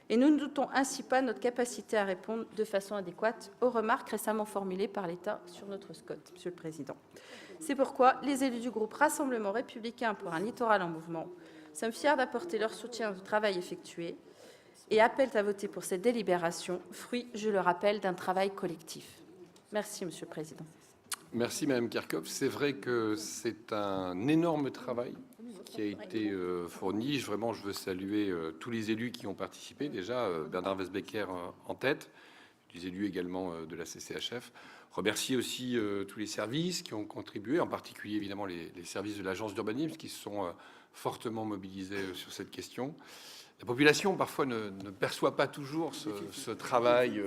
Et nous ne doutons ainsi pas de notre capacité à répondre de façon adéquate aux remarques récemment formulées par l'État sur notre SCOT, Monsieur le Président. C'est pourquoi les élus du groupe Rassemblement Républicain pour un littoral en mouvement sommes fiers d'apporter leur soutien au travail effectué et appellent à voter pour cette délibération, fruit, je le rappelle, d'un travail collectif. Merci, Monsieur le Président. Merci, Madame Kerkhoff. C'est vrai que c'est un énorme travail qui a été fourni. Vraiment, je veux saluer tous les élus qui ont participé. Déjà, Bernard Wesbecker en tête, les élus également de la CCHF. Remercier aussi tous les services qui ont contribué, en particulier évidemment les services de l'agence d'urbanisme qui se sont fortement mobilisés sur cette question. La population parfois ne perçoit pas toujours ce travail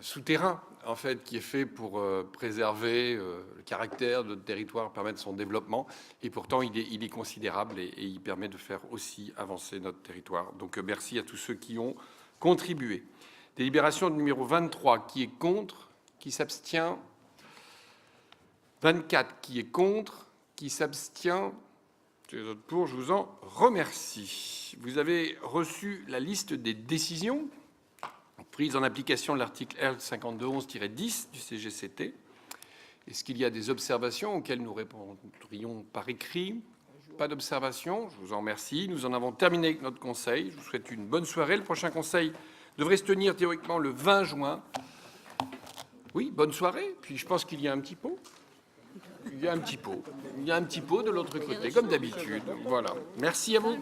souterrain en fait qui est fait pour préserver le caractère de notre territoire, permettre son développement, et pourtant il est considérable et il permet de faire aussi avancer notre territoire. Donc merci à tous ceux qui ont contribué. Délibération numéro 23, qui est contre, qui s'abstient. 24, qui est contre, qui s'abstient. Les autres pour, je vous en remercie. Vous avez reçu la liste des décisions prises en application de l'article R5211-10 du CGCT. Est-ce qu'il y a des observations auxquelles nous répondrions par écrit? Pas d'observation. Je vous en remercie. Nous en avons terminé avec notre conseil. Je vous souhaite une bonne soirée. Le prochain conseil devrait se tenir théoriquement le 20 juin. Oui, bonne soirée. Puis je pense qu'il y a un petit pot. Il y a un petit pot. Il y a un petit pot de l'autre côté, comme d'habitude. Voilà. Merci à vous.